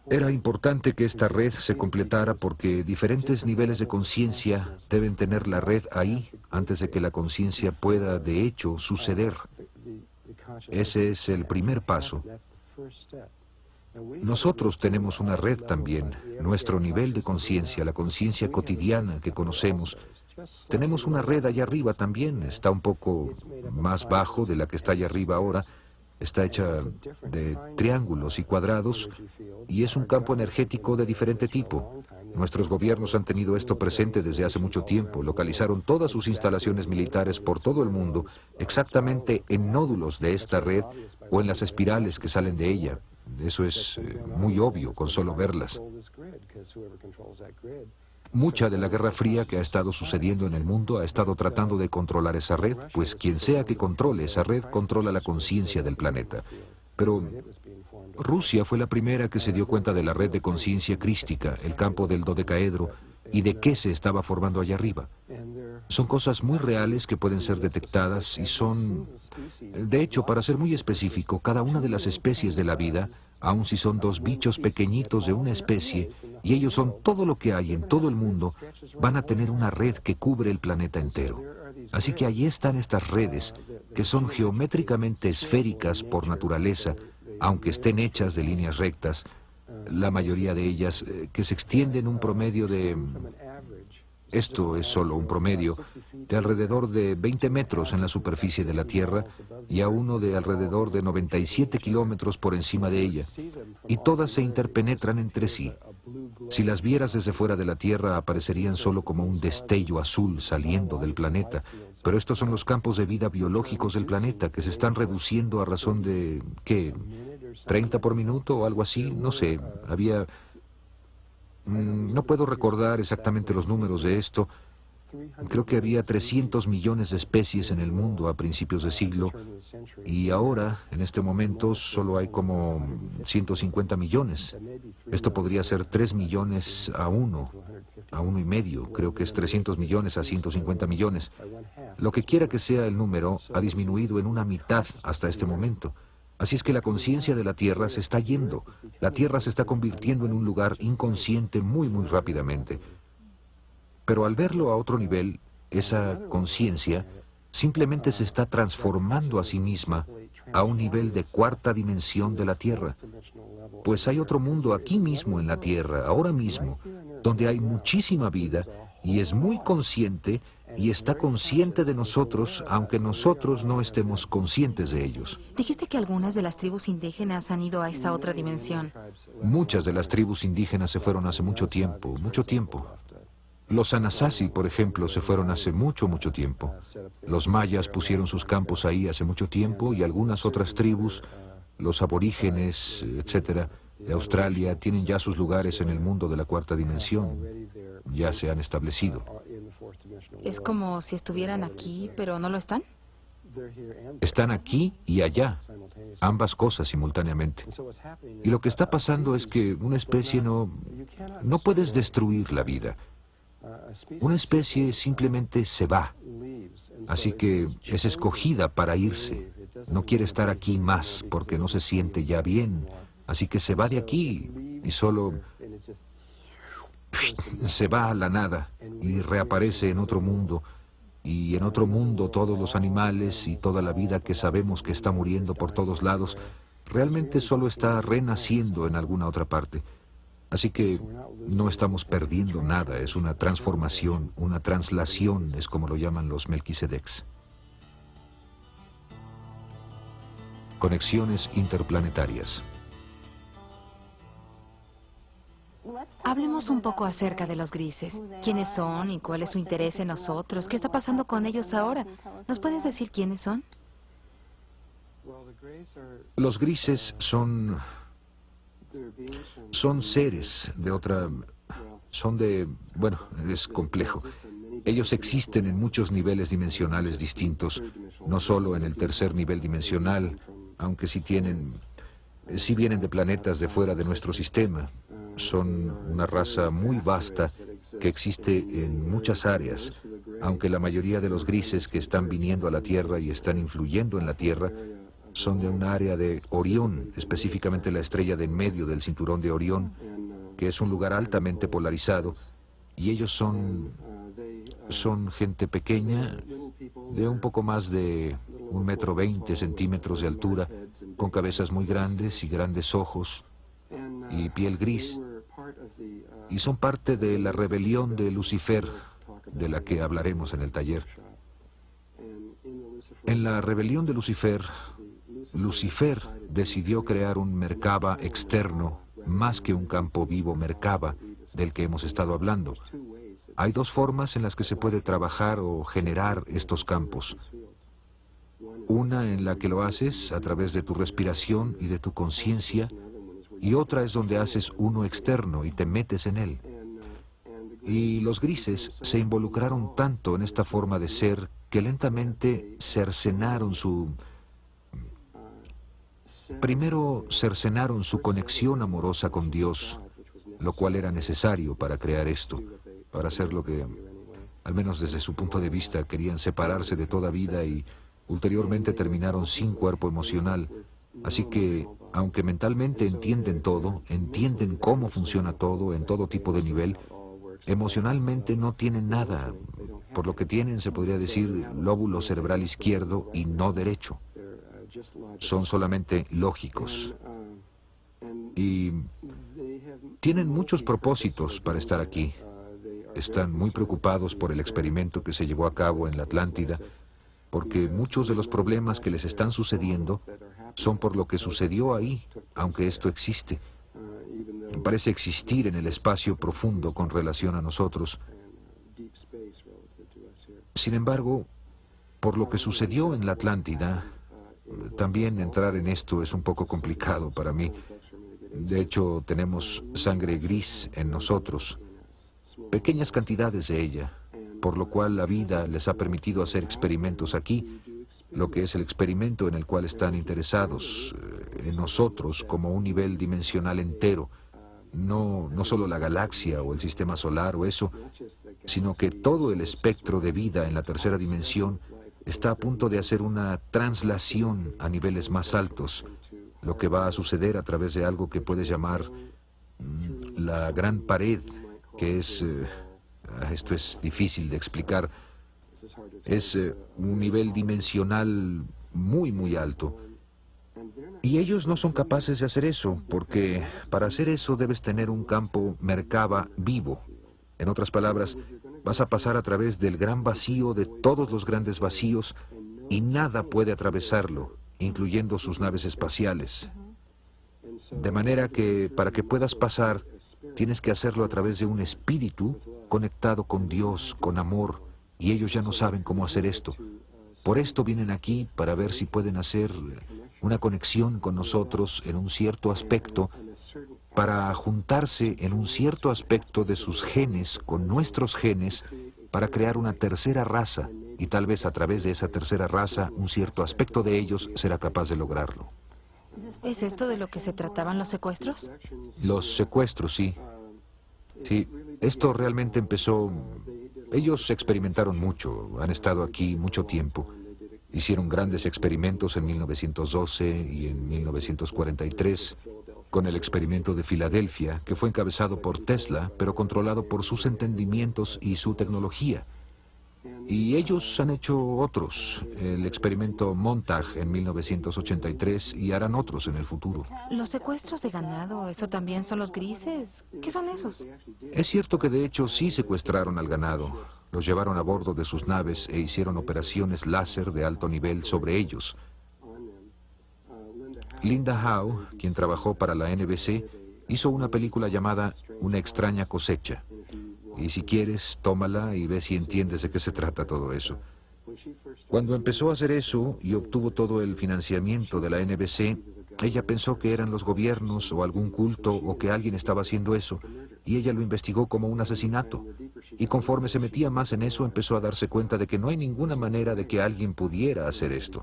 era importante que esta red se completara porque diferentes niveles de conciencia deben tener la red ahí antes de que la conciencia pueda, de hecho, suceder. Ese es el primer paso. Nosotros tenemos una red también, nuestro nivel de conciencia, la conciencia cotidiana que conocemos. Tenemos una red allá arriba también, está un poco más bajo de la que está allá arriba ahora. Está hecha de triángulos y cuadrados y es un campo energético de diferente tipo. Nuestros gobiernos han tenido esto presente desde hace mucho tiempo. Localizaron todas sus instalaciones militares por todo el mundo exactamente en nódulos de esta red o en las espirales que salen de ella. Eso es muy obvio con solo verlas. Mucha de la Guerra Fría que ha estado sucediendo en el mundo ha estado tratando de controlar esa red, pues quien sea que controle esa red controla la conciencia del planeta. Pero Rusia fue la primera que se dio cuenta de la red de conciencia crística, el campo del dodecaedro, y de qué se estaba formando allá arriba. Son cosas muy reales que pueden ser detectadas y son... De hecho, para ser muy específico, cada una de las especies de la vida, aun si son dos bichos pequeñitos de una especie, y ellos son todo lo que hay en todo el mundo, van a tener una red que cubre el planeta entero. Así que allí están estas redes, que son geométricamente esféricas por naturaleza, aunque estén hechas de líneas rectas, la mayoría de ellas que se extienden un promedio de... Esto es solo un promedio, de alrededor de 20 metros en la superficie de la Tierra y a uno de alrededor de 97 kilómetros por encima de ella, y todas se interpenetran entre sí. Si las vieras desde fuera de la Tierra aparecerían solo como un destello azul saliendo del planeta, pero estos son los campos de vida biológicos del planeta que se están reduciendo a razón de, ¿qué? ¿30 por minuto o algo así? No sé, había... No puedo recordar exactamente los números de esto. Creo que había 300 millones de especies en el mundo a principios de siglo y ahora, en este momento, solo hay como 150 millones. Esto podría ser 3 millones a 1 y medio. Creo que es 300 millones a 150 millones. Lo que quiera que sea el número, ha disminuido en una mitad hasta este momento. Así es que la conciencia de la Tierra se está yendo. La Tierra se está convirtiendo en un lugar inconsciente muy rápidamente. Pero al verlo a otro nivel, esa conciencia simplemente se está transformando a sí misma a un nivel de cuarta dimensión de la Tierra. Pues hay otro mundo aquí mismo en la Tierra, ahora mismo, donde hay muchísima vida y es muy consciente y está consciente de nosotros, aunque nosotros no estemos conscientes de ellos. Dijiste que algunas de las tribus indígenas han ido a esta otra dimensión. Muchas de las tribus indígenas se fueron hace mucho tiempo, mucho tiempo. Los Anasazi, por ejemplo, se fueron hace mucho tiempo. Los mayas pusieron sus campos ahí hace mucho tiempo y algunas otras tribus, los aborígenes, etcétera, de Australia, tienen ya sus lugares en el mundo de la cuarta dimensión. Ya se han establecido. Es como si estuvieran aquí, pero no lo están. Están aquí y allá, ambas cosas simultáneamente. Y lo que está pasando es que una especie no puedes destruir la vida. Una especie simplemente se va. Así que es escogida para irse. No quiere estar aquí más porque no se siente ya bien. Así que se va de aquí y solo se va a la nada y reaparece en otro mundo. Y en otro mundo todos los animales y toda la vida que sabemos que está muriendo por todos lados, realmente solo está renaciendo en alguna otra parte. Así que no estamos perdiendo nada, es una transformación, una translación, es como lo llaman los Melquisedecs. Conexiones interplanetarias. Hablemos un poco acerca de los grises. ¿Quiénes son y cuál es su interés en nosotros? ¿Qué está pasando con ellos ahora? ¿Nos puedes decir quiénes son? Los grises son seres de otra... Bueno, es complejo. Ellos existen en muchos niveles dimensionales distintos, no solo en el tercer nivel dimensional, aunque sí vienen de planetas de fuera de nuestro sistema. Son una raza muy vasta que existe en muchas áreas, aunque la mayoría de los grises que están viniendo a la Tierra y están influyendo en la Tierra son de un área de Orión, específicamente la estrella de en medio del cinturón de Orión, que es un lugar altamente polarizado, y ellos son gente pequeña, de un poco más de 1,20 m de altura, con cabezas muy grandes y grandes ojos, y piel gris, y son parte de la rebelión de Lucifer, de la que hablaremos en el taller. En la rebelión de Lucifer, Lucifer decidió crear un Merkaba externo, más que un campo vivo Merkaba, del que hemos estado hablando. Hay dos formas en las que se puede trabajar o generar estos campos. Una en la que lo haces a través de tu respiración y de tu conciencia, y otra es donde haces uno externo y te metes en él. Y los grises se involucraron tanto en esta forma de ser que lentamente cercenaron Primero cercenaron su conexión amorosa con Dios, lo cual era necesario para crear esto, para hacer lo que, al menos desde su punto de vista, querían separarse de toda vida y ulteriormente terminaron sin cuerpo emocional. Así que, aunque mentalmente entienden todo, entienden cómo funciona todo en todo tipo de nivel, emocionalmente no tienen nada. Por lo que tienen, se podría decir, lóbulo cerebral izquierdo y no derecho. Son solamente lógicos. Y tienen muchos propósitos para estar aquí. Están muy preocupados por el experimento que se llevó a cabo en la Atlántida, porque muchos de los problemas que les están sucediendo son por lo que sucedió ahí, aunque esto existe. Parece existir en el espacio profundo con relación a nosotros. Sin embargo, por lo que sucedió en la Atlántida, también entrar en esto es un poco complicado para mí. De hecho, tenemos sangre gris en nosotros, pequeñas cantidades de ella, por lo cual la vida les ha permitido hacer experimentos aquí, lo que es el experimento en el cual están interesados, en nosotros como un nivel dimensional entero, no solo la galaxia o el sistema solar o eso, sino que todo el espectro de vida en la tercera dimensión está a punto de hacer una translación a niveles más altos, lo que va a suceder a través de algo que puedes llamar la gran pared, que es, esto es difícil de explicar, es un nivel dimensional muy, muy alto. Y ellos no son capaces de hacer eso, porque para hacer eso debes tener un campo Merkaba vivo. En otras palabras, vas a pasar a través del gran vacío de todos los grandes vacíos y nada puede atravesarlo, incluyendo sus naves espaciales. De manera que para que puedas pasar, tienes que hacerlo a través de un espíritu conectado con Dios, con amor, y ellos ya no saben cómo hacer esto. Por esto vienen aquí, para ver si pueden hacer una conexión con nosotros en un cierto aspecto, para juntarse en un cierto aspecto de sus genes con nuestros genes, para crear una tercera raza, y tal vez a través de esa tercera raza, un cierto aspecto de ellos será capaz de lograrlo. ¿Es esto de lo que se trataban los secuestros? Los secuestros, sí. Sí, esto realmente empezó... Ellos experimentaron mucho, han estado aquí mucho tiempo. Hicieron grandes experimentos en 1912 y en 1943, con el experimento de Filadelfia, que fue encabezado por Tesla, pero controlado por sus entendimientos y su tecnología. Y ellos han hecho otros, el experimento Montague en 1983 y harán otros en el futuro. ¿Los secuestros de ganado, eso también son los grises? ¿Qué son esos? Es cierto que de hecho sí secuestraron al ganado, los llevaron a bordo de sus naves e hicieron operaciones láser de alto nivel sobre ellos. Linda Howe, quien trabajó para la NBC, hizo una película llamada Una extraña cosecha. Y si quieres, tómala y ve si entiendes de qué se trata todo eso. Cuando empezó a hacer eso y obtuvo todo el financiamiento de la NBC, ella pensó que eran los gobiernos o algún culto o que alguien estaba haciendo eso, y ella lo investigó como un asesinato. Y conforme se metía más en eso, empezó a darse cuenta de que no hay ninguna manera de que alguien pudiera hacer esto.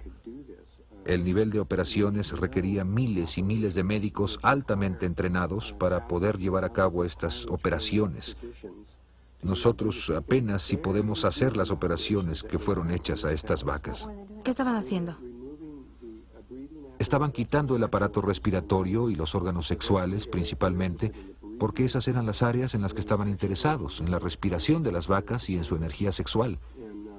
El nivel de operaciones requería miles y miles de médicos altamente entrenados para poder llevar a cabo estas operaciones. Nosotros apenas si podemos hacer las operaciones que fueron hechas a estas vacas. ¿Qué estaban haciendo? Estaban quitando el aparato respiratorio y los órganos sexuales, principalmente, porque esas eran las áreas en las que estaban interesados, en la respiración de las vacas y en su energía sexual.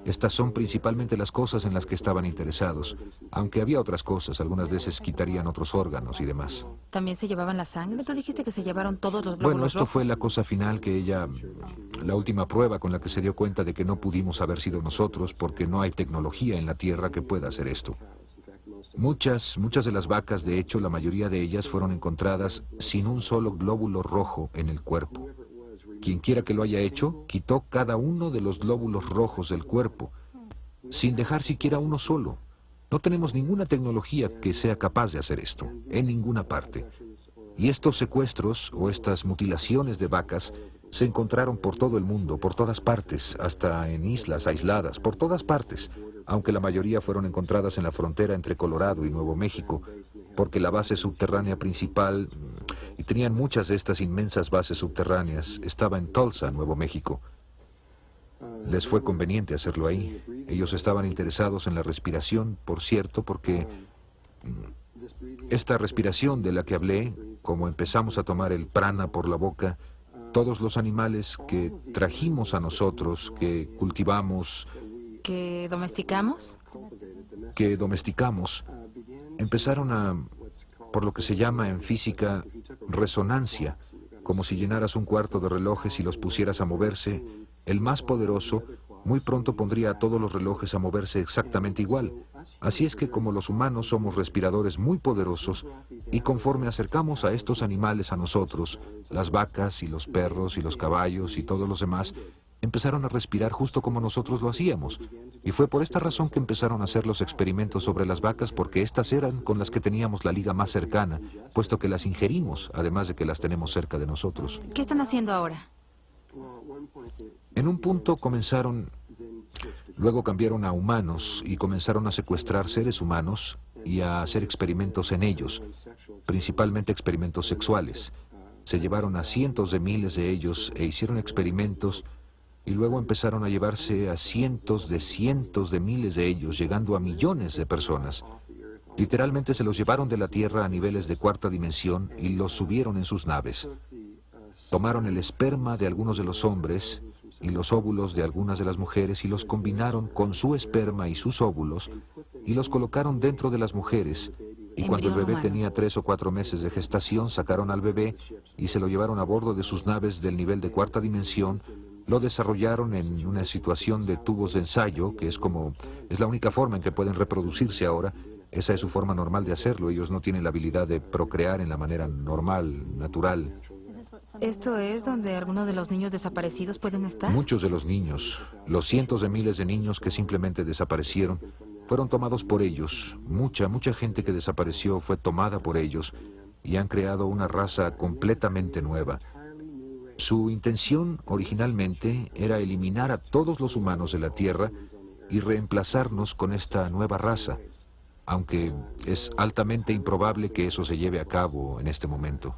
Estas son principalmente las cosas en las que estaban interesados, aunque había otras cosas, algunas veces quitarían otros órganos y demás. ¿También se llevaban la sangre? Tú dijiste que se llevaron todos los glóbulos Bueno, esto rojos. fue la cosa final que ella, la última prueba con la que se dio cuenta de que no pudimos haber sido nosotros porque no hay tecnología en la Tierra que pueda hacer esto. Muchas de las vacas, de hecho, la mayoría de ellas fueron encontradas sin un solo glóbulo rojo en el cuerpo. Quien quiera que lo haya hecho, quitó cada uno de los glóbulos rojos del cuerpo, sin dejar siquiera uno solo. No tenemos ninguna tecnología que sea capaz de hacer esto, en ninguna parte. Y estos secuestros o estas mutilaciones de vacas se encontraron por todo el mundo, por todas partes, hasta en islas aisladas, por todas partes, aunque la mayoría fueron encontradas en la frontera entre Colorado y Nuevo México, porque la base subterránea principal, y tenían muchas de estas inmensas bases subterráneas, estaba en Tulsa, Nuevo México. Les fue conveniente hacerlo ahí. Ellos estaban interesados en la respiración, por cierto, porque esta respiración de la que hablé, como empezamos a tomar el prana por la boca, todos los animales que trajimos a nosotros, que cultivamos, ¿Que domesticamos? Empezaron a, por lo que se llama en física, resonancia, como si llenaras un cuarto de relojes y los pusieras a moverse. El más poderoso muy pronto pondría a todos los relojes a moverse exactamente igual. Así es que como los humanos somos respiradores muy poderosos, y conforme acercamos a estos animales a nosotros, las vacas y los perros y los caballos y todos los demás, empezaron a respirar justo como nosotros lo hacíamos. Y fue por esta razón que empezaron a hacer los experimentos sobre las vacas, porque estas eran con las que teníamos la liga más cercana, puesto que las ingerimos, además de que las tenemos cerca de nosotros. ¿Qué están haciendo ahora? En un punto comenzaron, luego cambiaron a humanos y comenzaron a secuestrar seres humanos y a hacer experimentos en ellos, principalmente experimentos sexuales. Se llevaron a cientos de miles de ellos e hicieron experimentos y luego empezaron a llevarse a cientos de miles de ellos, llegando a millones de personas. Literalmente se los llevaron de la Tierra a niveles de cuarta dimensión y los subieron en sus naves. Tomaron el esperma de algunos de los hombres y los óvulos de algunas de las mujeres y los combinaron con su esperma y sus óvulos y los colocaron dentro de las mujeres. Y cuando el bebé tenía 3 o 4 meses de gestación, sacaron al bebé y se lo llevaron a bordo de sus naves del nivel de cuarta dimensión. Lo desarrollaron en una situación de tubos de ensayo, que es la única forma en que pueden reproducirse ahora. Esa es su forma normal de hacerlo. Ellos no tienen la habilidad de procrear en la manera normal, natural. ¿Esto es donde algunos de los niños desaparecidos pueden estar? Muchos de los niños, los cientos de miles de niños que simplemente desaparecieron, fueron tomados por ellos. Mucha gente que desapareció fue tomada por ellos y han creado una raza completamente nueva. Su intención originalmente era eliminar a todos los humanos de la Tierra y reemplazarnos con esta nueva raza, aunque es altamente improbable que eso se lleve a cabo en este momento.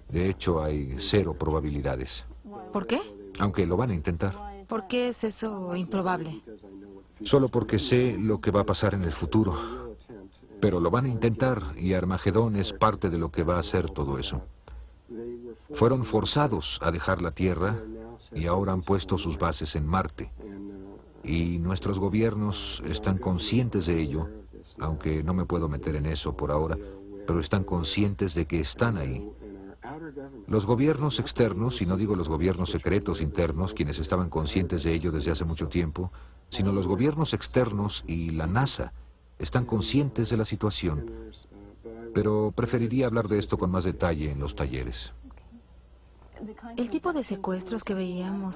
De hecho, hay 0 probabilidades. ¿Por qué? Aunque lo van a intentar. ¿Por qué es eso improbable? Solo porque sé lo que va a pasar en el futuro. Pero lo van a intentar y Armagedón es parte de lo que va a hacer todo eso. Fueron forzados a dejar la Tierra y ahora han puesto sus bases en Marte. Y nuestros gobiernos están conscientes de ello, aunque no me puedo meter en eso por ahora, pero están conscientes de que están ahí. Los gobiernos externos, y no digo los gobiernos secretos internos, quienes estaban conscientes de ello desde hace mucho tiempo, sino los gobiernos externos y la NASA están conscientes de la situación. Pero preferiría hablar de esto con más detalle en los talleres. El tipo de secuestros que veíamos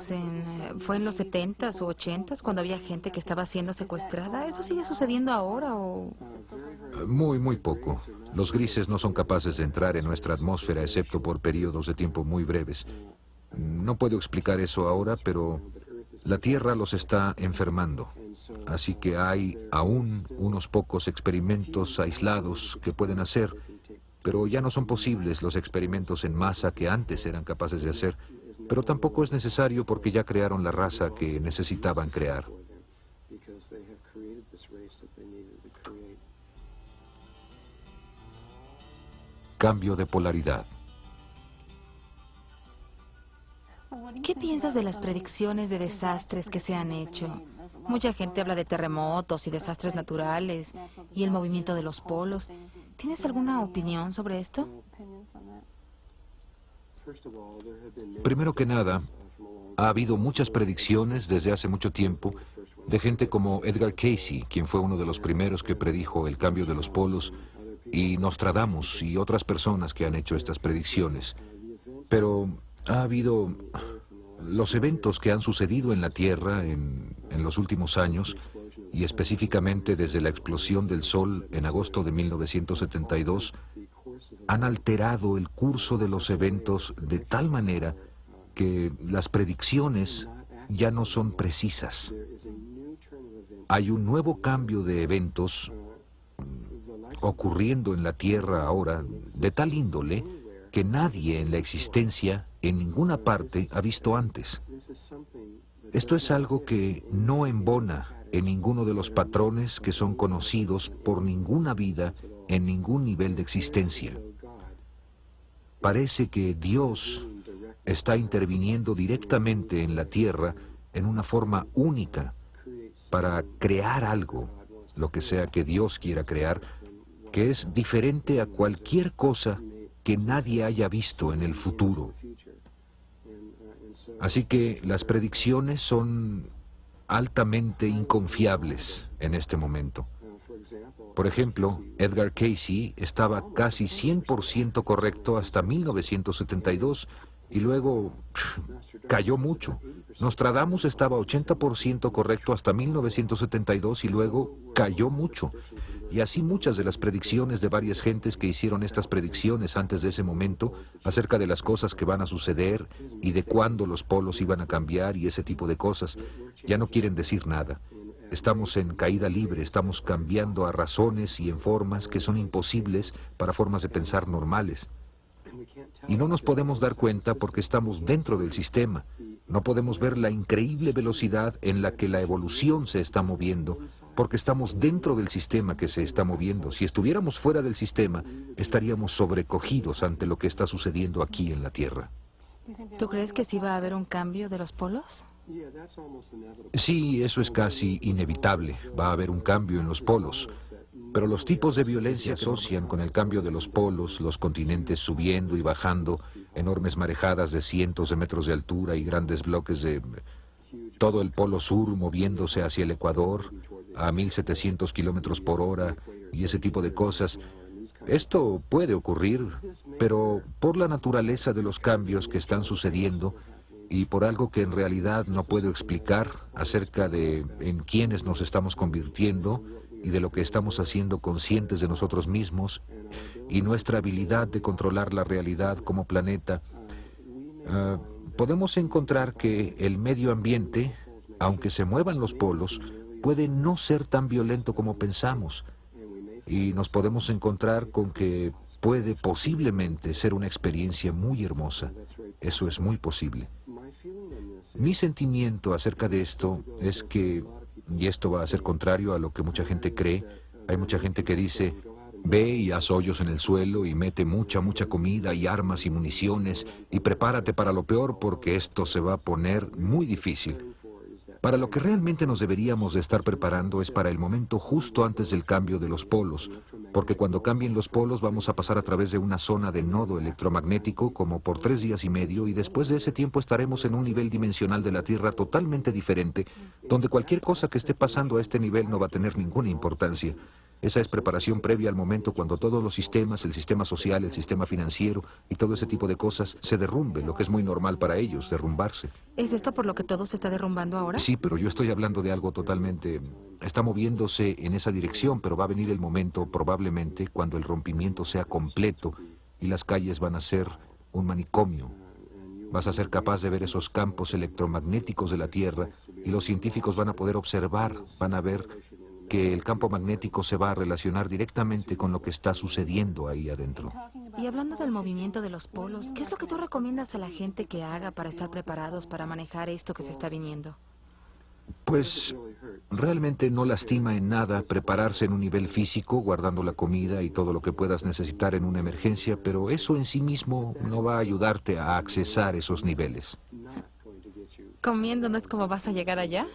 fue en los 70s o 80s, cuando había gente que estaba siendo secuestrada. ¿Eso sigue sucediendo ahora o...? Muy poco. Los grises no son capaces de entrar en nuestra atmósfera excepto por periodos de tiempo muy breves. No puedo explicar eso ahora, pero la Tierra los está enfermando. Así que hay aún unos pocos experimentos aislados que pueden hacer, pero ya no son posibles los experimentos en masa que antes eran capaces de hacer, pero tampoco es necesario porque ya crearon la raza que necesitaban crear. Cambio de polaridad. ¿Qué piensas de las predicciones de desastres que se han hecho? Mucha gente habla de terremotos y desastres naturales y el movimiento de los polos. ¿Tienes alguna opinión sobre esto? Primero que nada, ha habido muchas predicciones desde hace mucho tiempo de gente como Edgar Cayce, quien fue uno de los primeros que predijo el cambio de los polos, y Nostradamus y otras personas que han hecho estas predicciones. Pero ha habido los eventos que han sucedido en la Tierra en los últimos años, y específicamente desde la explosión del Sol en agosto de 1972, han alterado el curso de los eventos de tal manera que las predicciones ya no son precisas. Hay un nuevo cambio de eventos ocurriendo en la Tierra ahora de tal índole que nadie en la existencia, en ninguna parte, ha visto antes. Esto es algo que no embona en ninguno de los patrones que son conocidos por ninguna vida en ningún nivel de existencia. Parece que Dios está interviniendo directamente en la Tierra en una forma única para crear algo, lo que sea que Dios quiera crear, que es diferente a cualquier cosa que nadie haya visto en el futuro. Así que las predicciones son altamente inconfiables en este momento. Por ejemplo, Edgar Cayce estaba casi 100% correcto hasta 1972 y luego cayó mucho. Nostradamus estaba 80% correcto hasta 1972 y luego cayó mucho. Y así muchas de las predicciones de varias gentes que hicieron estas predicciones antes de ese momento acerca de las cosas que van a suceder y de cuándo los polos iban a cambiar y ese tipo de cosas, ya no quieren decir nada. Estamos en caída libre, estamos cambiando a razones y en formas que son imposibles para formas de pensar normales. Y no nos podemos dar cuenta porque estamos dentro del sistema. No podemos ver la increíble velocidad en la que la evolución se está moviendo, porque estamos dentro del sistema que se está moviendo. Si estuviéramos fuera del sistema, estaríamos sobrecogidos ante lo que está sucediendo aquí en la Tierra. ¿Tú crees que sí va a haber un cambio de los polos? Sí, eso es casi inevitable. Va a haber un cambio en los polos. Pero los tipos de violencia se asocian con el cambio de los polos, los continentes subiendo y bajando, enormes marejadas de cientos de metros de altura y grandes bloques de... todo el polo sur moviéndose hacia el Ecuador a 1.700 kilómetros por hora y ese tipo de cosas. Esto puede ocurrir, pero por la naturaleza de los cambios que están sucediendo y por algo que en realidad no puedo explicar acerca de en quiénes nos estamos convirtiendo y de lo que estamos haciendo conscientes de nosotros mismos y nuestra habilidad de controlar la realidad como planeta, podemos encontrar que el medio ambiente, aunque se muevan los polos, puede no ser tan violento como pensamos. Y nos podemos encontrar con que puede posiblemente ser una experiencia muy hermosa. Eso es muy posible. Mi sentimiento acerca de esto es que, y esto va a ser contrario a lo que mucha gente cree, hay mucha gente que dice, ve y haz hoyos en el suelo y mete mucha comida y armas y municiones y prepárate para lo peor porque esto se va a poner muy difícil. Para lo que realmente nos deberíamos de estar preparando es para el momento justo antes del cambio de los polos, porque cuando cambien los polos vamos a pasar a través de una zona de nodo electromagnético como por 3 días y medio, y después de ese tiempo estaremos en un nivel dimensional de la Tierra totalmente diferente, donde cualquier cosa que esté pasando a este nivel no va a tener ninguna importancia. Esa es preparación previa al momento cuando todos los sistemas, el sistema social, el sistema financiero y todo ese tipo de cosas se derrumbe, lo que es muy normal para ellos, derrumbarse. ¿Es esto por lo que todo se está derrumbando ahora? Sí, pero yo estoy hablando de algo totalmente... Está moviéndose en esa dirección, pero va a venir el momento, probablemente, cuando el rompimiento sea completo y las calles van a ser un manicomio. Vas a ser capaz de ver esos campos electromagnéticos de la Tierra y los científicos van a poder observar, van a ver que el campo magnético se va a relacionar directamente con lo que está sucediendo ahí adentro. Y hablando del movimiento de los polos, ¿qué es lo que tú recomiendas a la gente que haga para estar preparados para manejar esto que se está viniendo? Pues realmente no lastima en nada prepararse en un nivel físico, guardando la comida y todo lo que puedas necesitar en una emergencia, pero eso en sí mismo no va a ayudarte a accesar esos niveles. ¿Comiendo no es como vas a llegar allá?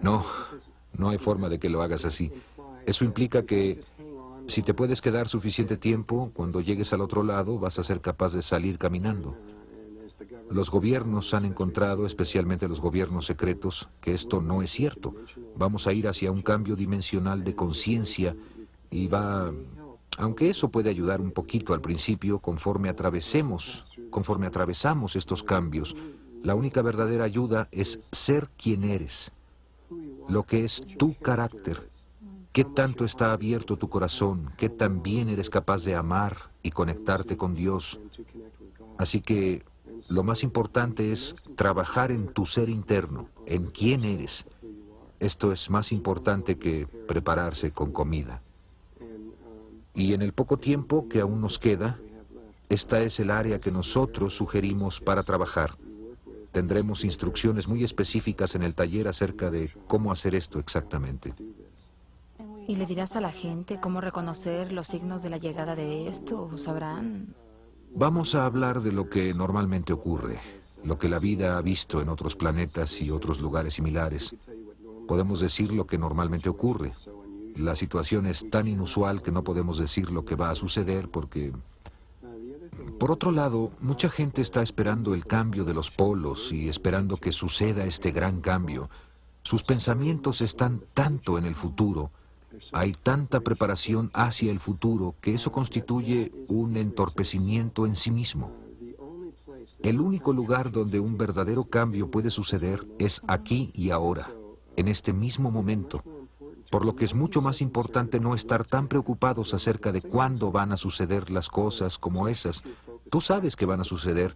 No, no hay forma de que lo hagas así. Eso implica que si te puedes quedar suficiente tiempo, cuando llegues al otro lado vas a ser capaz de salir caminando. Los gobiernos han encontrado, especialmente los gobiernos secretos, que esto no es cierto. Vamos a ir hacia un cambio dimensional de conciencia y aunque eso puede ayudar un poquito al principio, conforme atravesamos estos cambios, la única verdadera ayuda es ser quien eres, lo que es tu carácter, qué tanto está abierto tu corazón, qué tan bien eres capaz de amar y conectarte con Dios. Así que lo más importante es trabajar en tu ser interno, en quién eres. Esto es más importante que prepararse con comida. Y en el poco tiempo que aún nos queda, esta es el área que nosotros sugerimos para trabajar. Tendremos instrucciones muy específicas en el taller acerca de cómo hacer esto exactamente. ¿Y le dirás a la gente cómo reconocer los signos de la llegada de esto? ¿O sabrán? Vamos a hablar de lo que normalmente ocurre, lo que la vida ha visto en otros planetas y otros lugares similares. Podemos decir lo que normalmente ocurre. La situación es tan inusual que no podemos decir lo que va a suceder porque... Por otro lado, mucha gente está esperando el cambio de los polos y esperando que suceda este gran cambio. Sus pensamientos están tanto en el futuro. Hay tanta preparación hacia el futuro que eso constituye un entorpecimiento en sí mismo. El único lugar donde un verdadero cambio puede suceder es aquí y ahora, en este mismo momento, por lo que es mucho más importante no estar tan preocupados acerca de cuándo van a suceder las cosas como esas. Tú sabes que van a suceder,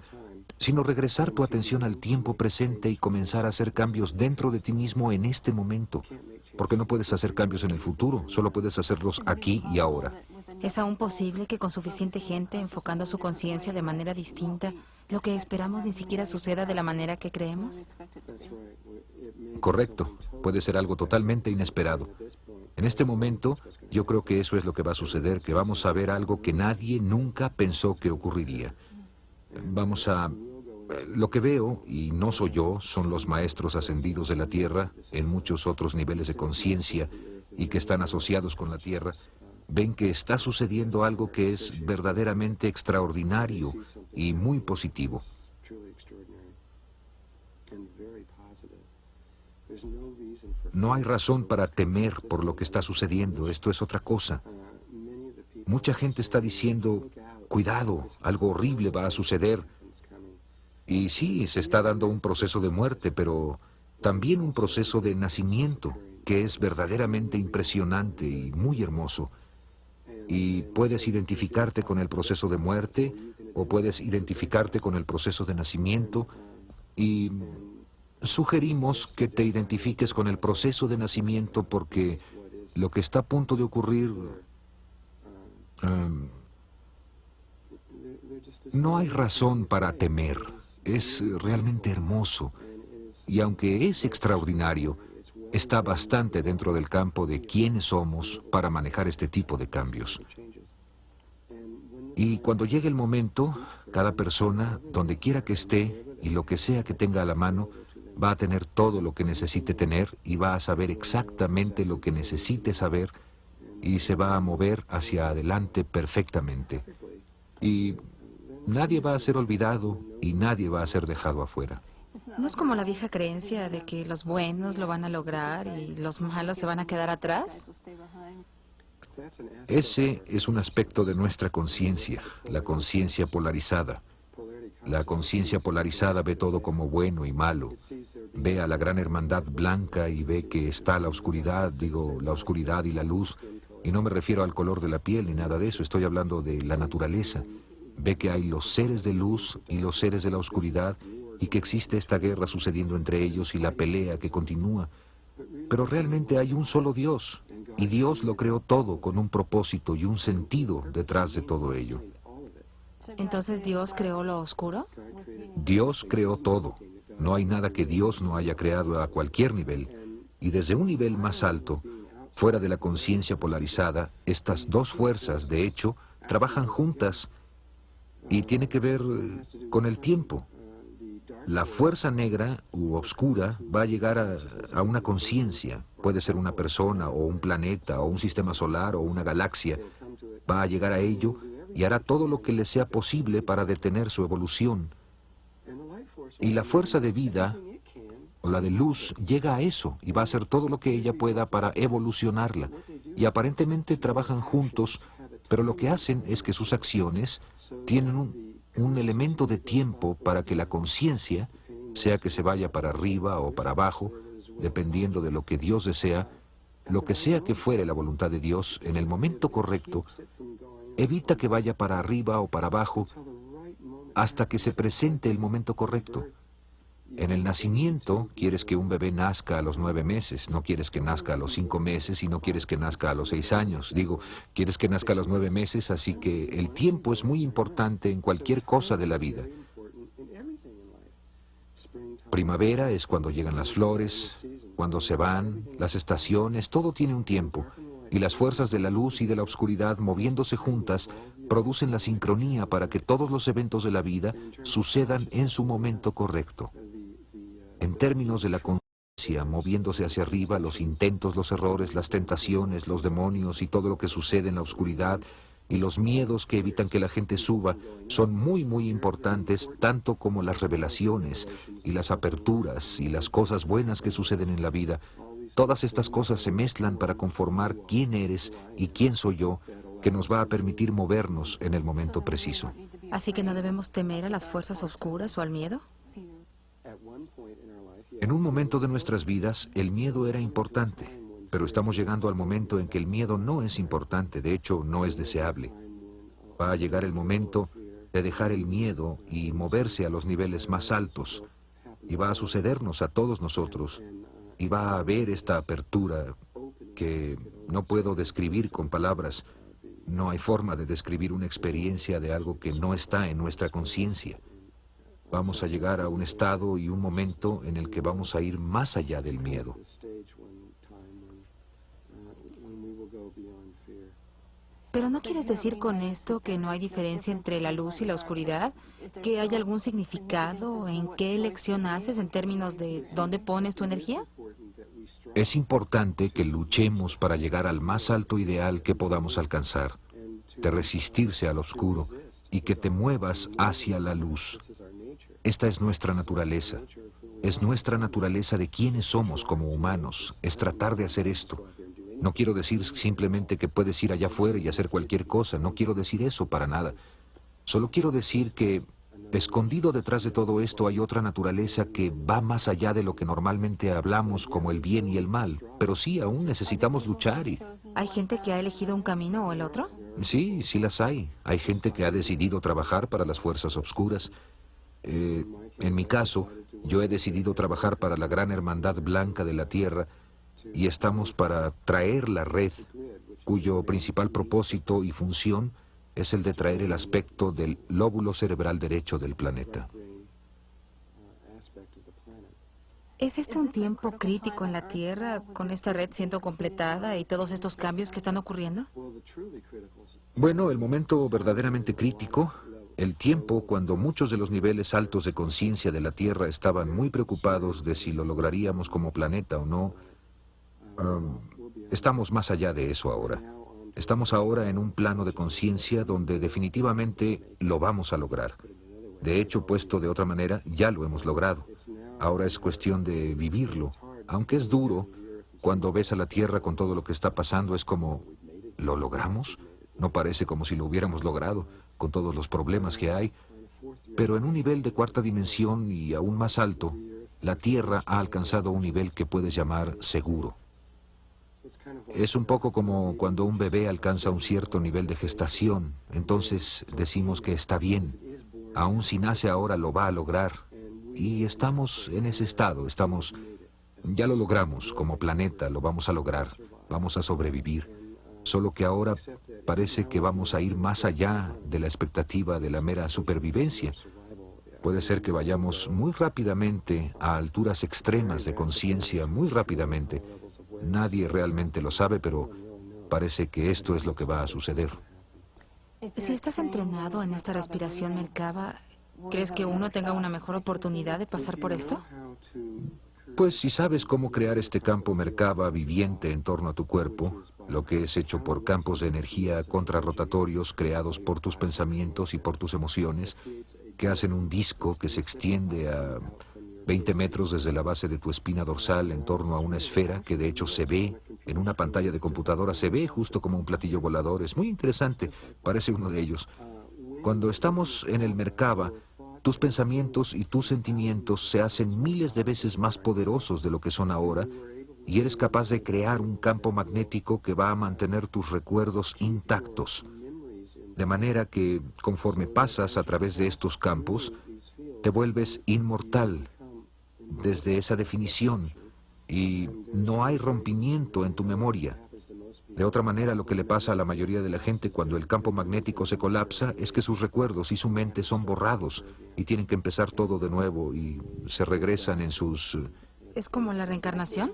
sino regresar tu atención al tiempo presente y comenzar a hacer cambios dentro de ti mismo en este momento. Porque no puedes hacer cambios en el futuro, solo puedes hacerlos aquí y ahora. ¿Es aún posible que con suficiente gente enfocando su conciencia de manera distinta, lo que esperamos ni siquiera suceda de la manera que creemos? Correcto, puede ser algo totalmente inesperado. En este momento, yo creo que eso es lo que va a suceder, que vamos a ver algo que nadie nunca pensó que ocurriría. Lo que veo, y no soy yo, son los maestros ascendidos de la Tierra, en muchos otros niveles de conciencia, y que están asociados con la Tierra, ven que está sucediendo algo que es verdaderamente extraordinario y muy positivo. No hay razón para temer por lo que está sucediendo, esto es otra cosa. Mucha gente está diciendo, cuidado, algo horrible va a suceder. Y sí, se está dando un proceso de muerte, pero también un proceso de nacimiento, que es verdaderamente impresionante y muy hermoso. Y puedes identificarte con el proceso de muerte, o puedes identificarte con el proceso de nacimiento, y sugerimos que te identifiques con el proceso de nacimiento porque lo que está a punto de ocurrir... no hay razón para temer. Es realmente hermoso. Y aunque es extraordinario, está bastante dentro del campo de quiénes somos para manejar este tipo de cambios. Y cuando llegue el momento, cada persona, donde quiera que esté, y lo que sea que tenga a la mano va a tener todo lo que necesite tener y va a saber exactamente lo que necesite saber y se va a mover hacia adelante perfectamente. Y nadie va a ser olvidado y nadie va a ser dejado afuera. ¿No es como la vieja creencia de que los buenos lo van a lograr y los malos se van a quedar atrás? Ese es un aspecto de nuestra conciencia, la conciencia polarizada. La conciencia polarizada ve todo como bueno y malo. Ve a la gran hermandad blanca y ve que está la oscuridad, digo, la oscuridad y la luz. Y no me refiero al color de la piel ni nada de eso, estoy hablando de la naturaleza. Ve que hay los seres de luz y los seres de la oscuridad y que existe esta guerra sucediendo entre ellos y la pelea que continúa. Pero realmente hay un solo Dios, y Dios lo creó todo con un propósito y un sentido detrás de todo ello. ¿Entonces Dios creó lo oscuro? Dios creó todo. No hay nada que Dios no haya creado a cualquier nivel. Y desde un nivel más alto, fuera de la conciencia polarizada, estas dos fuerzas, de hecho, trabajan juntas y tiene que ver con el tiempo. La fuerza negra u oscura va a llegar a una conciencia. Puede ser una persona o un planeta o un sistema solar o una galaxia. Va a llegar a ello y hará todo lo que le sea posible para detener su evolución. Y la fuerza de vida, o la de luz, llega a eso y va a hacer todo lo que ella pueda para evolucionarla. Y aparentemente trabajan juntos, pero lo que hacen es que sus acciones tienen un elemento de tiempo para que la conciencia, sea que se vaya para arriba o para abajo, dependiendo de lo que Dios desea, lo que sea que fuere la voluntad de Dios, en el momento correcto, evita que vaya para arriba o para abajo hasta que se presente el momento correcto. En el nacimiento, quieres que un bebé nazca a los 9 meses, no quieres que nazca a los 5 meses y no quieres que nazca a los 6 años. Digo, quieres que nazca a los 9 meses, así que el tiempo es muy importante en cualquier cosa de la vida. Primavera es cuando llegan las flores, cuando se van, las estaciones, todo tiene un tiempo. Y las fuerzas de la luz y de la oscuridad moviéndose juntas producen la sincronía para que todos los eventos de la vida sucedan en su momento correcto. En términos de la conciencia, moviéndose hacia arriba, los intentos, los errores, las tentaciones, los demonios y todo lo que sucede en la oscuridad y los miedos que evitan que la gente suba son muy, muy importantes, tanto como las revelaciones y las aperturas y las cosas buenas que suceden en la vida. Todas estas cosas se mezclan para conformar quién eres y quién soy yo, que nos va a permitir movernos en el momento preciso. ¿Así que no debemos temer a las fuerzas oscuras o al miedo? En un momento de nuestras vidas, el miedo era importante, pero estamos llegando al momento en que el miedo no es importante, de hecho, no es deseable. Va a llegar el momento de dejar el miedo y moverse a los niveles más altos, y va a sucedernos a todos nosotros, y va a haber esta apertura que no puedo describir con palabras. No hay forma de describir una experiencia de algo que no está en nuestra conciencia. Vamos a llegar a un estado y un momento en el que vamos a ir más allá del miedo. ¿Pero no quieres decir con esto que no hay diferencia entre la luz y la oscuridad? ¿Que hay algún significado en qué elección haces en términos de dónde pones tu energía? Es importante que luchemos para llegar al más alto ideal que podamos alcanzar, de resistirse al oscuro y que te muevas hacia la luz. Esta es nuestra naturaleza. Es nuestra naturaleza de quiénes somos como humanos. Es tratar de hacer esto. No quiero decir simplemente que puedes ir allá afuera y hacer cualquier cosa. No quiero decir eso para nada. Solo quiero decir que escondido detrás de todo esto hay otra naturaleza que va más allá de lo que normalmente hablamos como el bien y el mal. Pero sí, aún necesitamos luchar y... ¿Hay gente que ha elegido un camino o el otro? Sí, sí las hay. Hay gente que ha decidido trabajar para las fuerzas oscuras. En mi caso, yo he decidido trabajar para la gran hermandad blanca de la Tierra y estamos para traer la red, cuyo principal propósito y función es el de traer el aspecto del lóbulo cerebral derecho del planeta. ¿Es este un tiempo crítico en la Tierra, con esta red siendo completada y todos estos cambios que están ocurriendo? Bueno, el momento verdaderamente crítico el tiempo cuando muchos de los niveles altos de conciencia de la Tierra estaban muy preocupados de si lo lograríamos como planeta o no, estamos más allá de eso ahora. Estamos ahora en un plano de conciencia donde definitivamente lo vamos a lograr. De hecho, puesto de otra manera, ya lo hemos logrado. Ahora es cuestión de vivirlo. Aunque es duro, cuando ves a la Tierra con todo lo que está pasando, es como, ¿lo logramos? No parece como si lo hubiéramos logrado, con todos los problemas que hay. Pero en un nivel de cuarta dimensión y aún más alto, la Tierra ha alcanzado un nivel que puedes llamar seguro. Es un poco como cuando un bebé alcanza un cierto nivel de gestación, entonces decimos que está bien. Aún si nace ahora lo va a lograr. Y estamos en ese estado, ya lo logramos como planeta, lo vamos a lograr, vamos a sobrevivir. Solo que ahora parece que vamos a ir más allá de la expectativa de la mera supervivencia. Puede ser que vayamos muy rápidamente a alturas extremas de conciencia, muy rápidamente. Nadie realmente lo sabe, pero parece que esto es lo que va a suceder. Si estás entrenado en esta respiración Merkaba, ¿crees que uno tenga una mejor oportunidad de pasar por esto? Pues si sabes cómo crear este campo Merkaba viviente en torno a tu cuerpo, lo que es hecho por campos de energía contrarrotatorios creados por tus pensamientos y por tus emociones, que hacen un disco que se extiende a 20 metros desde la base de tu espina dorsal en torno a una esfera que de hecho se ve en una pantalla de computadora, se ve justo como un platillo volador. Es muy interesante, parece uno de ellos. Cuando estamos en el Merkaba, tus pensamientos y tus sentimientos se hacen miles de veces más poderosos de lo que son ahora, y eres capaz de crear un campo magnético que va a mantener tus recuerdos intactos. De manera que, conforme pasas a través de estos campos, te vuelves inmortal desde esa definición, y no hay rompimiento en tu memoria. De otra manera, lo que le pasa a la mayoría de la gente cuando el campo magnético se colapsa es que sus recuerdos y su mente son borrados y tienen que empezar todo de nuevo y se regresan en sus... ¿Es como la reencarnación?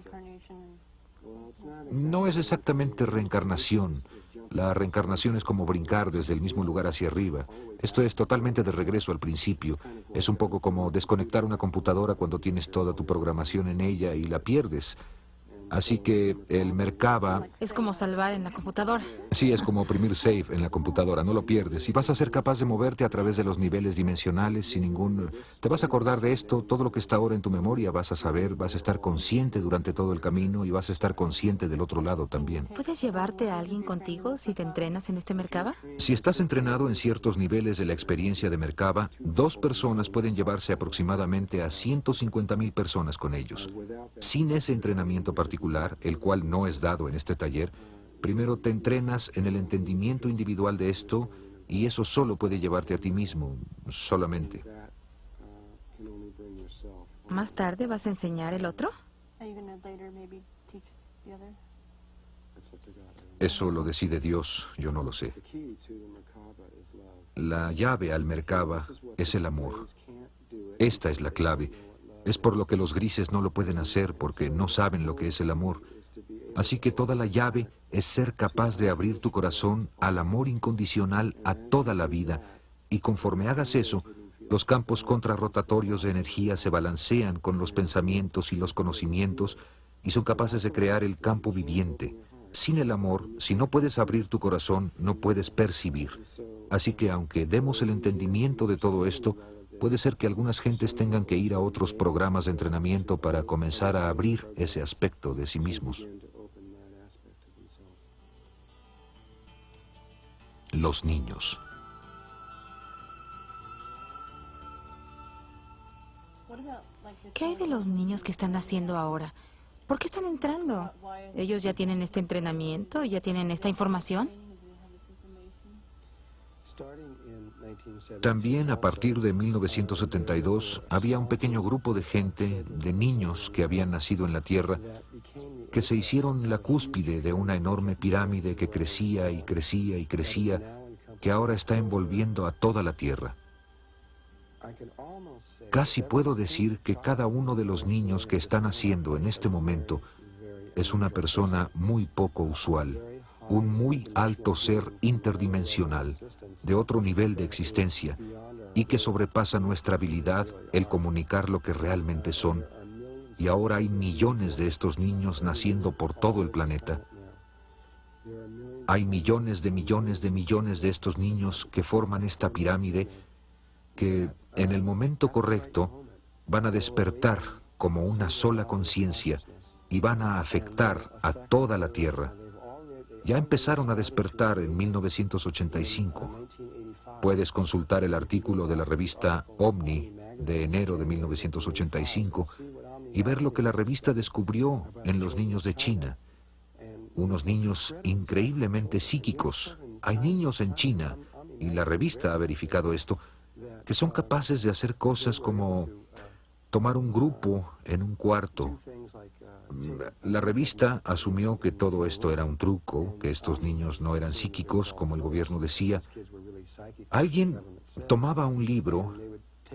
No es exactamente reencarnación. La reencarnación es como brincar desde el mismo lugar hacia arriba. Esto es totalmente de regreso al principio. Es un poco como desconectar una computadora cuando tienes toda tu programación en ella y la pierdes. Así que el Merkaba... Es como salvar en la computadora. Sí, es como oprimir save en la computadora, no lo pierdes. Y vas a ser capaz de moverte a través de los niveles dimensionales sin ningún... Te vas a acordar de esto, todo lo que está ahora en tu memoria, vas a saber, vas a estar consciente durante todo el camino y vas a estar consciente del otro lado también. ¿Puedes llevarte a alguien contigo si te entrenas en este Merkaba? Si estás entrenado en ciertos niveles de la experiencia de Merkaba, 2 personas pueden llevarse aproximadamente a 150,000 personas con ellos. Sin ese entrenamiento particular, el cual no es dado en este taller, primero te entrenas en el entendimiento individual de esto, y eso solo puede llevarte a ti mismo, solamente. ¿Más tarde vas a enseñar el otro? Eso lo decide Dios, yo no lo sé. La llave al Merkaba es el amor. Esta es la clave. Es por lo que los grises no lo pueden hacer, porque no saben lo que es el amor. Así que toda la llave es ser capaz de abrir tu corazón al amor incondicional a toda la vida, y conforme hagas eso, los campos contrarrotatorios de energía se balancean con los pensamientos y los conocimientos, y son capaces de crear el campo viviente. Sin el amor, si no puedes abrir tu corazón, no puedes percibir. Así que aunque demos el entendimiento de todo esto, puede ser que algunas gentes tengan que ir a otros programas de entrenamiento para comenzar a abrir ese aspecto de sí mismos. Los niños. ¿Qué hay de los niños que están naciendo ahora? ¿Por qué están entrando? ¿Ellos ya tienen este entrenamiento? ¿Ya tienen esta información? También a partir de 1972 había un pequeño grupo de gente, de niños que habían nacido en la Tierra, que se hicieron la cúspide de una enorme pirámide que crecía y crecía y crecía, que ahora está envolviendo a toda la Tierra. Casi puedo decir que cada uno de los niños que están naciendo en este momento es una persona muy poco usual, un muy alto ser interdimensional, de otro nivel de existencia, y que sobrepasa nuestra habilidad el comunicar lo que realmente son. Y ahora hay millones de estos niños naciendo por todo el planeta. Hay millones de millones de millones de estos niños que forman esta pirámide que, en el momento correcto, van a despertar como una sola conciencia y van a afectar a toda la Tierra. Ya empezaron a despertar en 1985. Puedes consultar el artículo de la revista Omni de enero de 1985 y ver lo que la revista descubrió en los niños de China. Unos niños increíblemente psíquicos. Hay niños en China, y la revista ha verificado esto, que son capaces de hacer cosas como tomar un grupo en un cuarto. La revista asumió que todo esto era un truco, que estos niños no eran psíquicos, como el gobierno decía. Alguien tomaba un libro,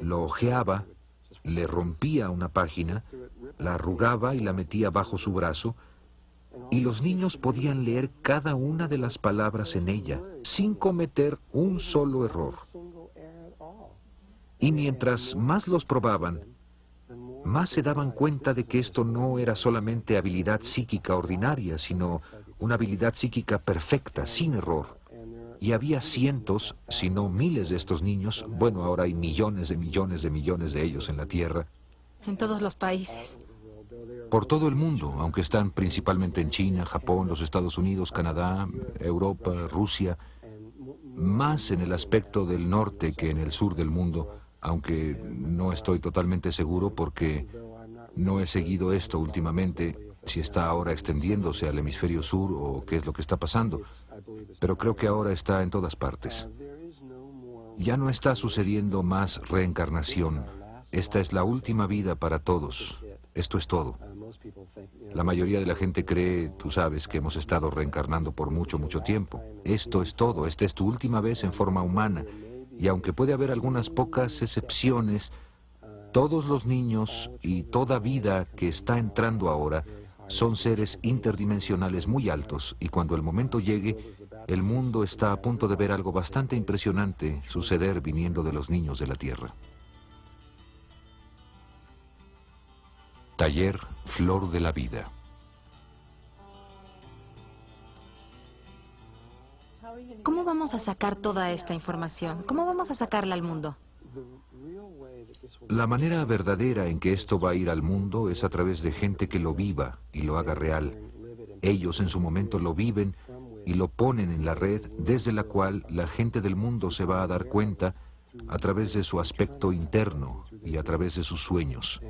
lo hojeaba, le rompía una página, la arrugaba y la metía bajo su brazo, y los niños podían leer cada una de las palabras en ella, sin cometer un solo error. Y mientras más los probaban, más se daban cuenta de que esto no era solamente habilidad psíquica ordinaria, sino una habilidad psíquica perfecta, sin error. Y había cientos, si no miles de estos niños, bueno, ahora hay millones de millones de millones de ellos en la Tierra. En todos los países. Por todo el mundo, aunque están principalmente en China, Japón, los Estados Unidos, Canadá, Europa, Rusia, más en el aspecto del norte que en el sur del mundo, aunque no estoy totalmente seguro porque no he seguido esto últimamente, si está ahora extendiéndose al hemisferio sur o qué es lo que está pasando, pero creo que ahora está en todas partes. Ya no está sucediendo más reencarnación. Esta es la última vida para todos. Esto es todo. La mayoría de la gente cree, tú sabes, que hemos estado reencarnando por mucho, mucho tiempo. Esto es todo. Esta es tu última vez en forma humana. Y aunque puede haber algunas pocas excepciones, todos los niños y toda vida que está entrando ahora son seres interdimensionales muy altos, y cuando el momento llegue, el mundo está a punto de ver algo bastante impresionante suceder viniendo de los niños de la Tierra. Taller Flor de la Vida. ¿Cómo vamos a sacar toda esta información? ¿Cómo vamos a sacarla al mundo? La manera verdadera en que esto va a ir al mundo es a través de gente que lo viva y lo haga real. Ellos en su momento lo viven y lo ponen en la red, desde la cual la gente del mundo se va a dar cuenta a través de su aspecto interno y a través de sus sueños.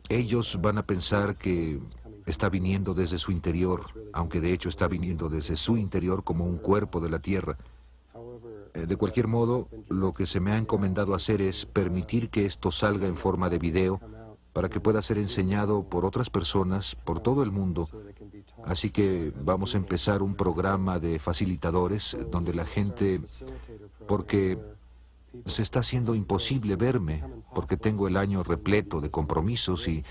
Ellos van a pensar que está viniendo desde su interior, aunque de hecho está viniendo desde su interior como un cuerpo de la Tierra. De cualquier modo, lo que se me ha encomendado hacer es permitir que esto salga en forma de video para que pueda ser enseñado por otras personas por todo el mundo. Así que vamos a empezar un programa de facilitadores donde la gente, porque se está haciendo imposible verme, porque tengo el año repleto de compromisos y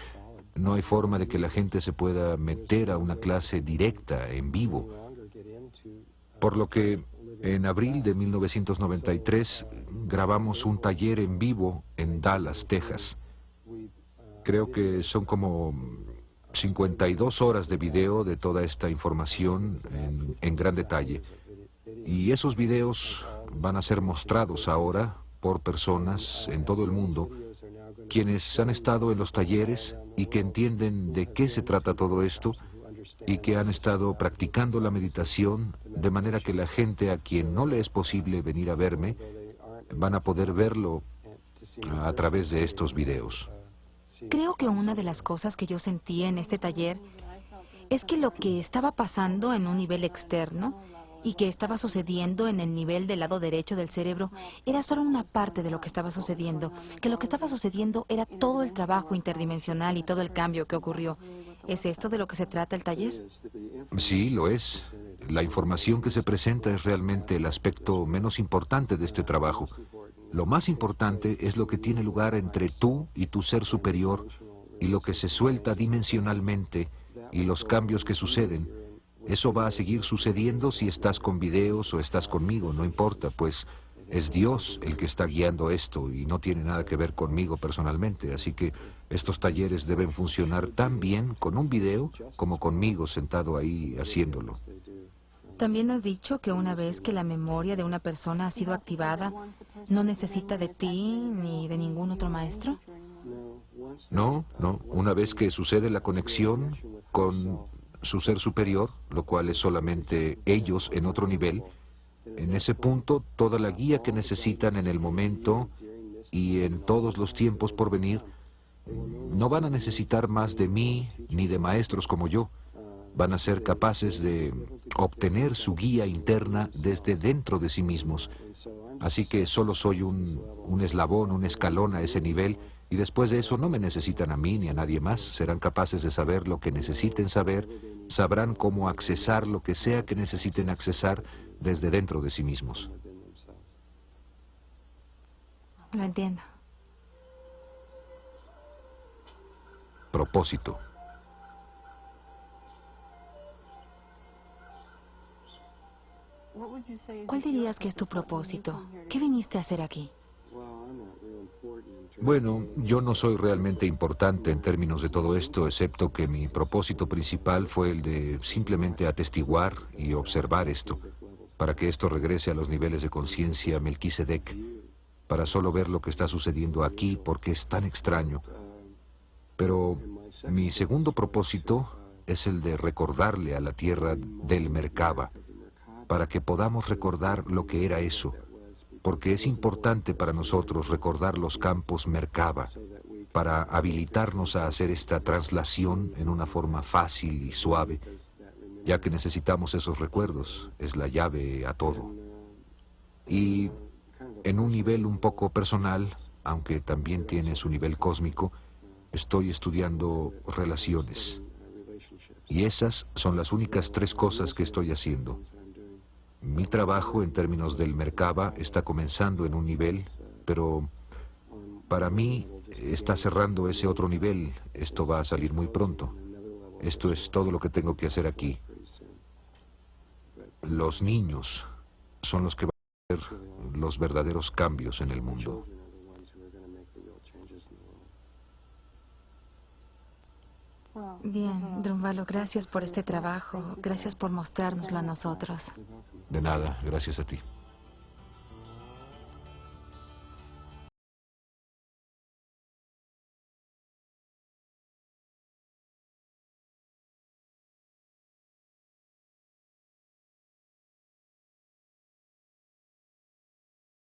no hay forma de que la gente se pueda meter a una clase directa, en vivo. Por lo que en abril de 1993 grabamos un taller en vivo en Dallas, Texas. Creo que son como 52 horas de video de toda esta información en gran detalle. Y esos videos van a ser mostrados ahora por personas en todo el mundo quienes han estado en los talleres y que entienden de qué se trata todo esto y que han estado practicando la meditación, de manera que la gente a quien no le es posible venir a verme van a poder verlo a través de estos videos. Creo que una de las cosas que yo sentí en este taller es que lo que estaba pasando en un nivel externo y que estaba sucediendo en el nivel del lado derecho del cerebro era solo una parte de lo que estaba sucediendo, que lo que estaba sucediendo era todo el trabajo interdimensional y todo el cambio que ocurrió. ¿Es esto de lo que se trata el taller? Sí, lo es. La información que se presenta es realmente el aspecto menos importante de este trabajo. Lo más importante es lo que tiene lugar entre tú y tu ser superior y lo que se suelta dimensionalmente y los cambios que suceden. Eso va a seguir sucediendo si estás con videos o estás conmigo, no importa, pues es Dios el que está guiando esto y no tiene nada que ver conmigo personalmente. Así que estos talleres deben funcionar tan bien con un video como conmigo sentado ahí haciéndolo. También has dicho que una vez que la memoria de una persona ha sido activada, no necesita de ti ni de ningún otro maestro. No, no. Una vez que sucede la conexión con su ser superior, lo cual es solamente ellos en otro nivel, en ese punto toda la guía que necesitan en el momento y en todos los tiempos por venir, no van a necesitar más de mí ni de maestros como yo. Van a ser capaces de obtener su guía interna desde dentro de sí mismos. Así que solo soy un eslabón, un escalón a ese nivel, y después de eso no me necesitan a mí ni a nadie más. Serán capaces de saber lo que necesiten saber, sabrán cómo accesar lo que sea que necesiten accesar desde dentro de sí mismos. Lo entiendo. Propósito. ¿Cuál dirías que es tu propósito? ¿Qué viniste a hacer aquí? Bueno, yo no soy realmente importante en términos de todo esto, excepto que mi propósito principal fue el de simplemente atestiguar y observar esto, para que esto regrese a los niveles de conciencia Melquisedec, para solo ver lo que está sucediendo aquí, porque es tan extraño. Pero mi segundo propósito es el de recordarle a la tierra del Merkaba, para que podamos recordar lo que era eso, porque es importante para nosotros recordar los campos Merkaba, para habilitarnos a hacer esta traslación en una forma fácil y suave, ya que necesitamos esos recuerdos, es la llave a todo. Y en un nivel un poco personal, aunque también tiene su nivel cósmico, estoy estudiando relaciones. Y esas son las únicas 3 cosas que estoy haciendo. Mi trabajo en términos del Merkaba está comenzando en un nivel, pero para mí está cerrando ese otro nivel. Esto va a salir muy pronto. Esto es todo lo que tengo que hacer aquí. Los niños son los que van a hacer los verdaderos cambios en el mundo. Bien, Drunvalo, gracias por este trabajo. Gracias por mostrárnoslo a nosotros. De nada, gracias a ti.